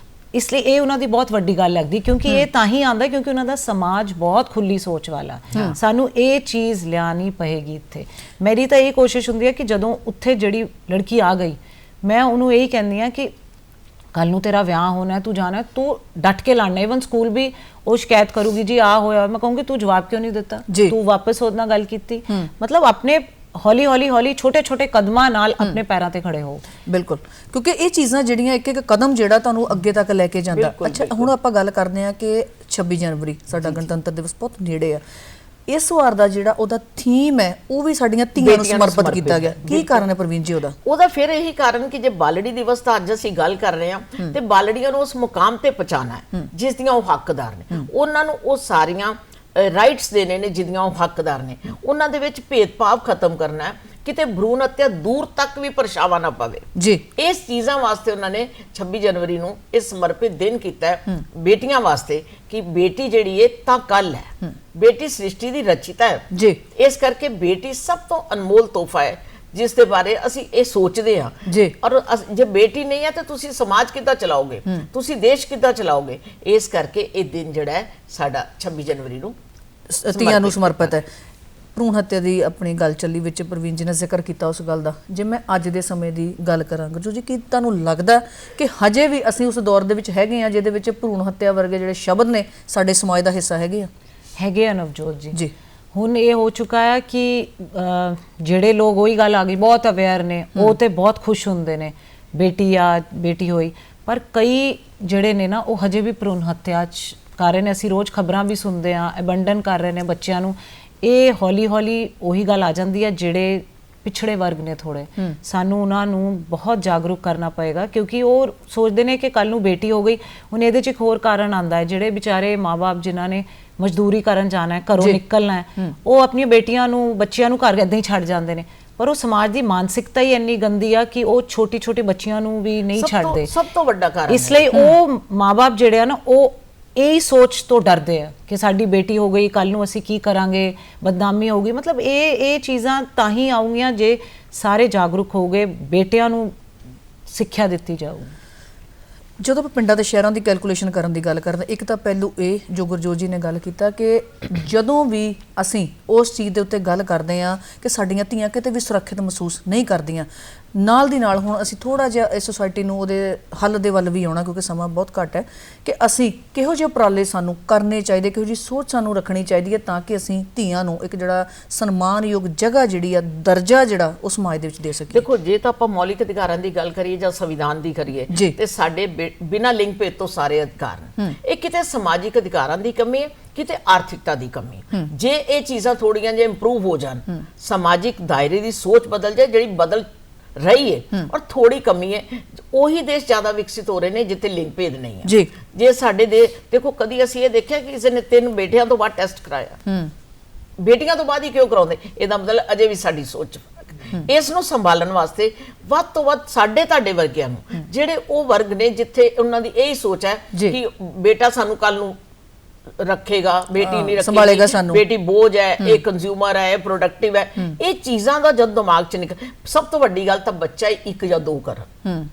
ਇਸ ਲਈ ਇਹ ਉਹਨਾਂ ਦੀ ਬਹੁਤ ਵੱਡੀ ਗੱਲ ਲੱਗਦੀ, ਕਿਉਂਕਿ ਇਹ ਤਾਂ ਹੀ ਆਉਂਦਾ ਕਿਉਂਕਿ ਉਹਨਾਂ ਦਾ ਸਮਾਜ ਬਹੁਤ ਖੁੱਲੀ ਸੋਚ ਵਾਲਾ। ਸਾਨੂੰ ਇਹ ਚੀਜ਼ ਲਿਆਣੀ ਪਏਗੀ ਇੱਥੇ। ਮੇਰੀ ਤਾਂ ਇਹ ਕੋਸ਼ਿਸ਼ ਹੁੰਦੀ ਹੈ ਕਿ ਜਦੋਂ ਉੱਥੇ ਜਿਹੜੀ ਲੜਕੀ ਆ ਗਈ, ਮੈਂ ਉਹਨੂੰ ਇਹੀ ਕਹਿੰਦੀ ਹਾਂ ਕਿ ਕੱਲ ਨੂੰ ਤੇਰਾ ਵਿਆਹ ਹੋਣਾ, ਤੂੰ ਜਾਣਾ, ਤੂੰ ਡਟ ਕੇ ਲੜਨਾ। ਇਵਨ ਸਕੂਲ ਵੀ ਉਹ ਸ਼ਿਕਾਇਤ ਕਰੂਗੀ ਜੀ ਆ ਹੋਇਆ, ਮੈਂ ਕਹੂੰਗੀ ਤੂੰ ਜਵਾਬ ਕਿਉਂ ਨਹੀਂ ਦਿੱਤਾ, ਤੂੰ ਵਾਪਸ ਉਹਦੇ ਨਾਲ ਗੱਲ ਕੀਤੀ। ਮਤਲਬ ਆਪਣੇ ਹੌਲੀ ਹੌਲੀ ਹੌਲੀ ਛੋਟੇ ਛੋਟੇ ਕਦਮਾਂ ਨਾਲ ਆਪਣੇ ਪੈਰਾਂ ਤੇ ਖੜੇ ਹੋ। ਬਿਲਕੁਲ, ਕਿਉਂਕਿ ਇਹ ਚੀਜ਼ਾਂ ਜਿਹੜੀਆਂ ਇੱਕ ਇੱਕ ਕਦਮ ਜਿਹੜਾ ਤੁਹਾਨੂੰ ਅੱਗੇ ਤੱਕ ਲੈ ਕੇ ਜਾਂਦਾ। ਅੱਛਾ, ਹੁਣ ਆਪਾਂ ਗੱਲ ਕਰਦੇ ਹਾਂ ਕਿ 26 ਜਨਵਰੀ ਸਾਡਾ ਗਣਤੰਤਰ ਦਿਵਸ ਬਹੁਤ ਨੇੜੇ ਆ। ਇਸ ਵਾਰ ਦਾ ਜਿਹੜਾ ਉਹਦਾ ਥੀਮ ਹੈ ਉਹ ਵੀ ਸਾਡੀਆਂ ਧੀਆਂ ਨੂੰ ਸਮਰਪਿਤ ਕੀਤਾ ਗਿਆ। ਕੀ ਕਾਰਨ ਹੈ ਪ੍ਰਵੀਨ ਜੀ ਉਹਦਾ? ਫਿਰ ਇਹੀ ਕਾਰਨ ਕਿ ਜੇ ਬਾਲੜੀ ਦਿਵਸ ਦਾ ਅੱਜ ਅਸੀਂ ਗੱਲ ਕਰ ਰਹੇ ਹਾਂ ਤੇ ਬਾਲੜੀਆਂ ਨੂੰ ਉਸ ਮੁਕਾਮ ਤੇ ਪਹੁੰਚਾਉਣਾ ਹੈ ਜਿਸ ਦੀਆਂ ਉਹ ਹੱਕਦਾਰ ਨੇ। ਉਹਨਾਂ ਨੂੰ ਉਹ ਸਾਰੀਆਂ ਰਾਈਟਸ ਦੇਣੇ ਨੇ ਜਿਹਦੀਆਂ ਉਹ ਹੱਕਦਾਰ ਨੇ। ਉਹਨਾਂ ਦੇ ਵਿੱਚ ਭੇਦਭਾਵ ਖਤਮ ਕਰਨਾ ਹੈ, ਕਿਤੇ ਭਰੂਣ ਹੱਤਿਆ ਦੂਰ ਤੱਕ ਵੀ ਪਰਛਾਵਾਂ ਨਾ ਪਵੇ ਜੀ। ਇਸ ਚੀਜ਼ਾਂ ਵਾਸਤੇ ਉਹਨਾਂ ਨੇ 26 ਜਨਵਰੀ ਨੂੰ ਇਹ ਸਮਰਪਿਤ ਦਿਨ ਕੀਤਾ ਹੈ ਬੇਟੀਆਂ ਵਾਸਤੇ ਕਿ ਬੇਟੀ ਜਿਹੜੀ ਹੈ ਤਾਂ ਕੱਲ ਹੈ, ਬੇਟੀ ਸ੍ਰਿਸ਼ਟੀ ਦੀ ਰਚਿਤਾ ਹੈ ਜੀ। ਇਸ ਕਰਕੇ ਬੇਟੀ ਸਭ ਤੋਂ ਅਨਮੋਲ ਤੋਹਫਾ ਹੈ ਜਿਸ ਦੇ ਬਾਰੇ ਅਸੀਂ ਇਹ ਸੋਚਦੇ ਹਾਂ ਜੀ। ਔਰ ਜੇ ਬੇਟੀ ਨਹੀਂ ਹੈ ਤਾਂ ਤੁਸੀਂ ਸਮਾਜ ਕਿੱਦਾਂ ਚਲਾਓਗੇ, ਤੁਸੀਂ ਦੇਸ਼ ਕਿੱਦਾਂ ਚਲਾਓਗੇ? ਇਸ ਕਰਕੇ ਇਹ ਦਿਨ ਜਿਹੜਾ ਹੈ ਸਾਡਾ 26 ਜਨਵਰੀ ਨੂੰ ਧੀਆਂ ਨੂੰ ਸਮਰਪਿਤ ਹੈ। ਭਰੂਣ ਹੱਤਿਆ ਦੀ ਆਪਣੀ ਗੱਲ ਚੱਲੀ ਵਿੱਚ ਪ੍ਰਵੀਨ ਜੀ ਨੇ ਜ਼ਿਕਰ ਕੀਤਾ ਉਸ ਗੱਲ ਦਾ। ਜੇ ਮੈਂ ਅੱਜ ਦੇ ਸਮੇਂ ਦੀ ਗੱਲ ਕਰਾਂ ਗੁਰਜੋਤ ਜੀ, ਕੀ ਤੁਹਾਨੂੰ ਲੱਗਦਾ ਕਿ ਹਜੇ ਵੀ ਅਸੀਂ ਉਸ ਦੌਰ ਦੇ ਵਿੱਚ ਹੈਗੇ ਆ ਜਿਹਦੇ ਵਿੱਚ ਭਰੂਣ ਹੱਤਿਆ ਵਰਗੇ ਜਿਹੜੇ ਸ਼ਬਦ ਨੇ ਸਾਡੇ ਸਮਾਜ ਦਾ ਹਿੱਸਾ ਹੈਗੇ ਆ ਨਵਜੋਤ ਜੀ? ਜੀ ਹੁਣ ਇਹ ਹੋ ਚੁੱਕਾ ਹੈ ਕਿ ਜਿਹੜੇ ਲੋਕ ਉਹੀ ਗੱਲ ਆ ਗਈ ਬਹੁਤ ਅਵੇਅਰ ਨੇ, ਉਹ ਤੇ ਬਹੁਤ ਖੁਸ਼ ਹੁੰਦੇ ਨੇ ਬੇਟੀ ਆ ਬੇਟੀ ਹੋਈ, ਪਰ ਕਈ ਜਿਹੜੇ ਨੇ ਨਾ ਉਹ ਹਜੇ ਵੀ ਭਰੂਣ ਹੱਤਿਆ ਕਰ ਰਹੇ ਨੇ। ਅਸੀਂ ਰੋਜ਼ ਖਬਰਾਂ ਵੀ ਸੁਣਦੇ ਆ, ਅਬੰਡਨ ਕਰ ਰਹੇ ਨੇ ਬੱਚਿਆਂ ਨੂੰ। ਇਹ ਹੌਲੀ ਹੌਲੀ ਉਹੀ ਗੱਲ ਆ ਜਾਂਦੀ ਹੈ, ਜਿਹੜੇ ਪਿਛੜੇ ਵਰਗ ਨੇ ਥੋੜੇ, ਸਾਨੂੰ ਉਹਨਾਂ ਨੂੰ ਬਹੁਤ ਜਾਗਰੂਕ ਕਰਨਾ ਪਏਗਾ, ਕਿਉਂਕਿ ਉਹ ਸੋਚਦੇ ਨੇ ਕਿ ਕੱਲ ਨੂੰ ਬੇਟੀ ਹੋ ਗਈ। ਹੁਣ ਇਹਦੇ 'ਚ ਇੱਕ ਹੋਰ ਕਾਰਨ ਆਉਂਦਾ ਹੈ, ਜਿਹੜੇ ਵਿਚਾਰੇ ਮਾਂ-ਬਾਪ ਜਿਨ੍ਹਾਂ ਨੇ ਮਜ਼ਦੂਰੀ ਕਰਨ ਜਾਣਾ ਹੈ, ਘਰੋਂ ਨਿਕਲਣਾ ਹੈ, ਉਹ ਆਪਣੀਆਂ ਬੇਟੀਆਂ ਨੂੰ ਬੱਚਿਆਂ ਨੂੰ ਘਰ ਇੱਦਾਂ ਹੀ ਛੱਡ ਜਾਂਦੇ ਨੇ। ਪਰ ਉਹ ਸਮਾਜ ਦੀ ਮਾਨਸਿਕਤਾ ਹੀ ਇੰਨੀ ਗੰਦੀ ਆ ਕਿ ਉਹ ਛੋਟੀ ਛੋਟੀ ਬੱਚਿਆਂ ਨੂੰ ਵੀ ਨਹੀਂ ਛੱਡਦੇ। ਸਭ ਤੋਂ ਵੱਡਾ ਕਾਰਨ ਇਸ ਲਈ ਉਹ ਮਾਂ-ਬਾਪ ਜਿਹੜੇ ਆ ਨਾ, ਉਹ ਇਹ ਸੋਚ ਤੋਂ ਡਰਦੇ ਆ ਕਿ ਸਾਡੀ ਬੇਟੀ ਹੋ ਗਈ, ਕੱਲ ਨੂੰ ਅਸੀਂ ਕੀ ਕਰਾਂਗੇ, ਬਦਨਾਮੀ ਹੋਊਗੀ। ਮਤਲਬ ਇਹ ਚੀਜ਼ਾਂ ਤਾਂ ਹੀ ਆਉਂਗੀਆਂ ਜੇ ਸਾਰੇ ਜਾਗਰੂਕ ਹੋ ਗਏ, ਬੇਟਿਆਂ ਨੂੰ ਸਿੱਖਿਆ ਦਿੱਤੀ ਜਾਊਗੀ। ਜਦੋਂ ਆਪਾਂ ਪਿੰਡਾਂ ਤੇ ਸ਼ਹਿਰਾਂ ਦੀ ਕੈਲਕੂਲੇਸ਼ਨ ਕਰਨ ਦੀ ਗੱਲ ਕਰਦੇ, ਇੱਕ ਤਾਂ ਪਹਿਲੂ ਇਹ ਜੋ ਗੁਰਜੋਤ ਜੀ ਨੇ ਗੱਲ ਕੀਤਾ ਕਿ ਜਦੋਂ ਵੀ ਅਸੀਂ ਉਸ ਚੀਜ਼ ਦੇ ਉੱਤੇ ਗੱਲ ਕਰਦੇ ਆ ਕਿ ਸਾਡੀਆਂ ਧੀਆਂ ਕਿਤੇ ਵੀ ਸੁਰੱਖਿਅਤ ਮਹਿਸੂਸ ਨਹੀਂ ਕਰਦੀਆਂ, ਨਾਲ ਦੀ ਨਾਲ ਹੁਣ ਅਸੀਂ ਥੋੜਾ ਜਿਹਾ ਇਸ ਸੋਸਾਇਟੀ ਨੂੰ ਉਹਦੇ ਹੱਲ ਦੇ ਵੱਲ ਵੀ ਆਉਣਾ, ਕਿਉਂਕਿ ਸਮਾਂ ਬਹੁਤ ਘੱਟ ਹੈ, ਕਿ ਅਸੀਂ ਕਿਹੋ ਜਿਹੇ ਉਪਰਾਲੇ ਸਾਨੂੰ ਕਰਨੇ ਚਾਹੀਦੇ, ਕਿਹੋ ਜਿਹੀ ਸੋਚ ਸਾਨੂੰ ਰੱਖਣੀ ਚਾਹੀਦੀ ਹੈ ਤਾਂ ਕਿ ਅਸੀਂ ਧੀਆਂ ਨੂੰ ਇੱਕ ਜਿਹੜਾ ਸਨਮਾਨਯੋਗ ਜਗ੍ਹਾ ਜਿਹੜੀ ਆ, ਦਰਜਾ ਜਿਹੜਾ ਉਹ ਸਮਾਜ ਦੇ ਵਿੱਚ ਦੇ ਸਕੀਏ। ਦੇਖੋ, ਜੇ ਤਾਂ ਆਪਾਂ ਮੌਲਿਕ ਅਧਿਕਾਰਾਂ ਦੀ ਗੱਲ ਕਰੀਏ ਜਾਂ ਸੰਵਿਧਾਨ ਦੀ ਕਰੀਏ, ਤੇ ਸਾਡੇ ਬਿਨਾਂ ਲਿੰਗ ਭੇਦ ਤੋਂ ਸਾਰੇ ਅਧਿਕਾਰ ਨੇ। ਇਹ ਕਿਤੇ ਸਮਾਜਿਕ ਅਧਿਕਾਰਾਂ ਦੀ ਕਮੀ ਹੈ, ਕਿਤੇ ਆਰਥਿਕਤਾ ਦੀ ਕਮੀ ਹੈ। ਜੇ ਇਹ ਚੀਜ਼ਾਂ ਥੋੜੀਆਂ ਜਿਹਾ ਇੰਪਰੂਵ ਹੋ ਜਾਣ, ਸਮਾਜਿਕ ਦਾਇਰੇ ਦੀ ਸੋਚ ਬਦਲ ਜਾਏ ਜਿਹੜੀ ਬਦਲ ਰਹੀ ਹੈ, ਔਰ ਥੋੜੀ ਕਮੀ ਹੈ, ਉਹੀ ਦੇਸ਼ ਜ਼ਿਆਦਾ ਵਿਕਸਿਤ ਹੋ ਰਹੇ ਨੇ ਜਿੱਥੇ ਲਿੰਗ ਭੇਦ ਨਹੀਂ ਹੈ। ਜੀ ਜੇ ਸਾਡੇ ਦੇ ਦੇਖੋ, ਕਦੀ ਅਸੀਂ ਇਹ ਦੇਖਿਆ ਕਿ ਕਿਸੇ ਨੇ 3 ਬੇਟਿਆਂ ਤੋਂ ਬਾਅਦ ਟੈਸਟ ਕਰਾਇਆ, ਬੇਟੀਆਂ ਤੋਂ ਬਾਅਦ ਹੀ ਕਿਉਂ ਕਰਾਉਂਦੇ? ਇਹਦਾ ਮਤਲਬ ਅਜੇ ਵੀ ਸਾਡੀ ਸੋਚ। ਇਸ ਨੂੰ ਸੰਭਾਲਣ ਵਾਸਤੇ ਵੱਧ ਤੋਂ ਵੱਧ ਸਾਡੇ ਤੁਹਾਡੇ ਵਰਗਿਆਂ ਨੂੰ, ਜਿਹੜੇ ਉਹ ਵਰਗ ਨੇ ਜਿੱਥੇ ਉਹਨਾਂ ਦੀ ਇਹੀ ਸੋਚ ਹੈ ਕਿ ਬੇਟਾ ਸਾਨੂੰ ਕੱਲ ਨੂੰ ਰੱਖੇਗਾ, ਬੇਟੀ ਨਹੀਂ ਸੰਭਾਲੇਗਾ ਸਾਨੂੰ, ਬੇਟੀ ਬੋਝ ਹੈ, ਇਹ ਕੰਜ਼ਿਊਮਰ ਹੈ, ਇਹ ਪ੍ਰੋਡਕਟਿਵ ਹੈ, ਇਹ ਚੀਜ਼ਾਂ ਦਾ ਜਦ ਦਿਮਾਗ 'ਚ ਨਿਕਲ, ਸਭ ਤੋਂ ਵੱਡੀ ਗੱਲ ਤਾਂ ਬੱਚਾ ਹੀ 1 ਜਾਂ 2 ਕਰਨ।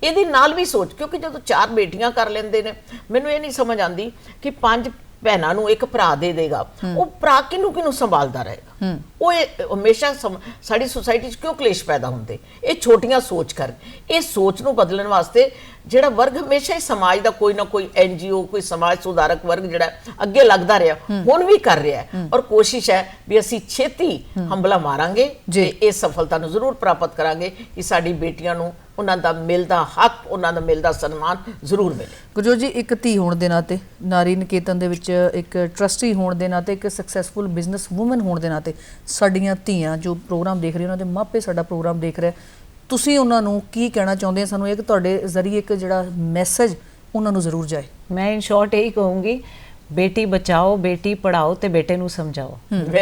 ਇਹਦੇ ਨਾਲ ਵੀ ਸੋਚ, ਕਿਉਂਕਿ ਜਦੋਂ 4 ਬੇਟੀਆਂ ਕਰ ਲੈਂਦੇ ਨੇ, ਮੈਨੂੰ ਇਹ ਨਹੀਂ ਸਮਝ ਆਉਂਦੀ ਕਿ 5 ਭੈਣਾਂ ਨੂੰ ਇੱਕ ਭਰਾ ਦੇ ਦੇਗਾ, ਉਹ ਭਰਾ ਕਿਹਨੂੰ ਸੰਭਾਲਦਾ ਰਹੇਗਾ? ਉਹ ਹਮੇਸ਼ਾ ਸਾਡੀ ਸੋਸਾਇਟੀ 'ਚ ਕਿਉਂ ਕਲੇਸ਼ ਪੈਦਾ ਹੁੰਦੇ? ਇਹ ਛੋਟੀਆਂ ਸੋਚ ਕਰ, ਇਹ ਸੋਚ ਨੂੰ ਬਦਲਣ ਵਾਸਤੇ ਜਿਹੜਾ ਵਰਗ ਹਮੇਸ਼ਾ ਹੀ ਸਮਾਜ ਦਾ ਕੋਈ ਨਾ ਕੋਈ NGO, ਕੋਈ ਸਮਾਜ ਸੁਧਾਰਕ ਵਰਗ ਜਿਹੜਾ ਅੱਗੇ ਲੱਗਦਾ ਰਿਹਾ, ਹੁਣ ਵੀ ਕਰ ਰਿਹਾ ਹੈ, ਔਰ ਕੋਸ਼ਿਸ਼ ਹੈ ਵੀ ਅਸੀਂ ਛੇਤੀ ਹੰਬਲਾ ਮਾਰਾਂਗੇ ਤੇ ਇਹ ਸਫਲਤਾ ਨੂੰ ਜ਼ਰੂਰ ਪ੍ਰਾਪਤ ਕਰਾਂਗੇ ਕਿ ਸਾਡੀ ਬੇਟੀਆਂ ਨੂੰ ਉਹਨਾਂ ਦਾ ਮਿਲਦਾ ਹੱਕ, ਉਹਨਾਂ ਦਾ ਮਿਲਦਾ ਸਨਮਾਨ ਜ਼ਰੂਰ ਮਿਲੇ। ਗੁਰਜੋਤ ਜੀ, ਇੱਕ ਧੀ ਹੋਣ ਦੇ ਨਾਤੇ, ਨਾਰੀ ਨਿਕੇਤਨ ਦੇ ਵਿੱਚ ਇੱਕ ਟਰਸਟੀ ਹੋਣ ਦੇ ਨਾਤੇ, ਇੱਕ ਸਕਸੈਸਫੁਲ ਬਿਜ਼ਨਸ ਵੂਮਨ ਹੋਣ ਦੇ ਨਾਤੇ, ਸਾਡੀਆਂ ਧੀਆਂ ਜੋ ਪ੍ਰੋਗਰਾਮ ਦੇਖ ਰਹੇ, ਉਹਨਾਂ ਦੇ ਮਾਪੇ ਸਾਡਾ ਪ੍ਰੋਗਰਾਮ ਦੇਖ ਰਹੇ, ਤੁਸੀਂ ਉਹਨਾਂ ਨੂੰ ਕੀ ਕਹਿਣਾ ਚਾਹੁੰਦੇ? ਸਾਨੂੰ ਇੱਕ ਤੁਹਾਡੇ ਜ਼ਰੀਏ ਇੱਕ ਜਿਹੜਾ ਮੈਸੇਜ ਉਹਨਾਂ ਨੂੰ ਜ਼ਰੂਰ ਜਾਏ। ਮੈਂ ਇਨ ਸ਼ਾਰਟ ਇਹੀ ਕਹੂੰਗੀ, ਬੇਟੀ ਬਚਾਓ, ਬੇਟੀ ਪੜਾਓ ਤੇ ਬੇਟੇ ਨੂੰ ਸਮਝਾਓ।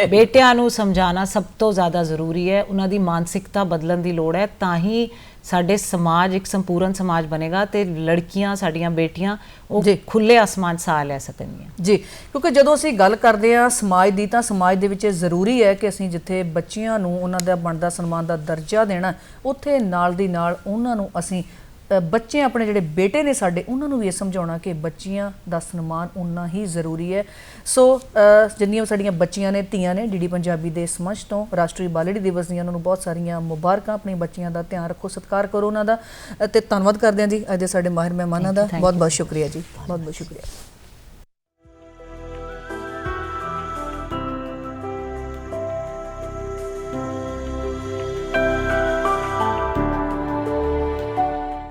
ਬੇਟਿਆਂ ਨੂੰ ਸਮਝਾਉਣਾ ਸਭ ਤੋਂ ਜ਼ਿਆਦਾ ਜ਼ਰੂਰੀ ਹੈ, ਉਹਨਾਂ ਦੀ ਮਾਨਸਿਕਤਾ ਬਦਲਣ ਦੀ ਲੋੜ ਹੈ, ਤਾਂ ਹੀ ਸਾਡੇ ਸਮਾਜ ਇੱਕ ਸੰਪੂਰਨ ਸਮਾਜ ਬਣੇਗਾ ਤੇ ਲੜਕੀਆਂ, ਸਾਡੀਆਂ ਬੇਟੀਆਂ ਉਹ ਖੁੱਲੇ ਆਸਮਾਨ ਸਾਹ ਲੈ ਸਕਣਗੀਆਂ। ਜੀ, ਕਿਉਂਕਿ ਜਦੋਂ ਅਸੀਂ ਗੱਲ ਕਰਦੇ ਹਾਂ ਸਮਾਜ ਦੀ, ਤਾਂ ਸਮਾਜ ਦੇ ਵਿੱਚ ਜ਼ਰੂਰੀ ਹੈ ਕਿ ਅਸੀਂ ਜਿੱਥੇ ਬੱਚੀਆਂ ਨੂੰ ਉਹਨਾਂ ਦਾ ਬਣਦਾ ਸਨਮਾਨ ਦਾ ਦਰਜਾ ਦੇਣਾ, ਉੱਥੇ ਨਾਲ ਦੀ ਨਾਲ ਉਹਨਾਂ ਨੂੰ ਅਸੀਂ ਬੱਚੇ ਆਪਣੇ ਜਿਹੜੇ ਬੇਟੇ ਨੇ ਸਾਡੇ, ਉਹਨਾਂ ਨੂੰ ਵੀ ਇਹ ਸਮਝਾਉਣਾ ਕਿ ਬੱਚੀਆਂ ਦਾ ਸਨਮਾਨ ਉਨਾ ਹੀ ਜ਼ਰੂਰੀ ਹੈ। ਸੋ ਜਿੰਨੀਆਂ ਸਾਡੀਆਂ ਬੱਚੀਆਂ ਨੇ, ਧੀਆਂ ਨੇ, DD ਪੰਜਾਬੀ ਦੇ ਸਮਝ ਤੋਂ ਰਾਸ਼ਟਰੀ ਬਾਲੜੀ ਦਿਵਸ ਦੀਆਂ ਉਹਨਾਂ ਨੂੰ ਬਹੁਤ ਸਾਰੀਆਂ ਮੁਬਾਰਕਾਂ। ਆਪਣੀ ਬੱਚੀਆਂ ਦਾ ਧਿਆਨ ਰੱਖੋ, ਸਤਿਕਾਰ ਕਰੋ ਉਹਨਾਂ ਦਾ, ਤੇ ਧੰਨਵਾਦ ਕਰਦੇ ਹਾਂ ਜੀ ਅੱਜ ਦੇ ਸਾਡੇ ਮਾਹਿਰ ਮਹਿਮਾਨਾਂ ਦਾ। ਬਹੁਤ ਬਹੁਤ ਸ਼ੁਕਰੀਆ ਜੀ, ਬਹੁਤ ਬਹੁਤ ਸ਼ੁਕਰੀਆ।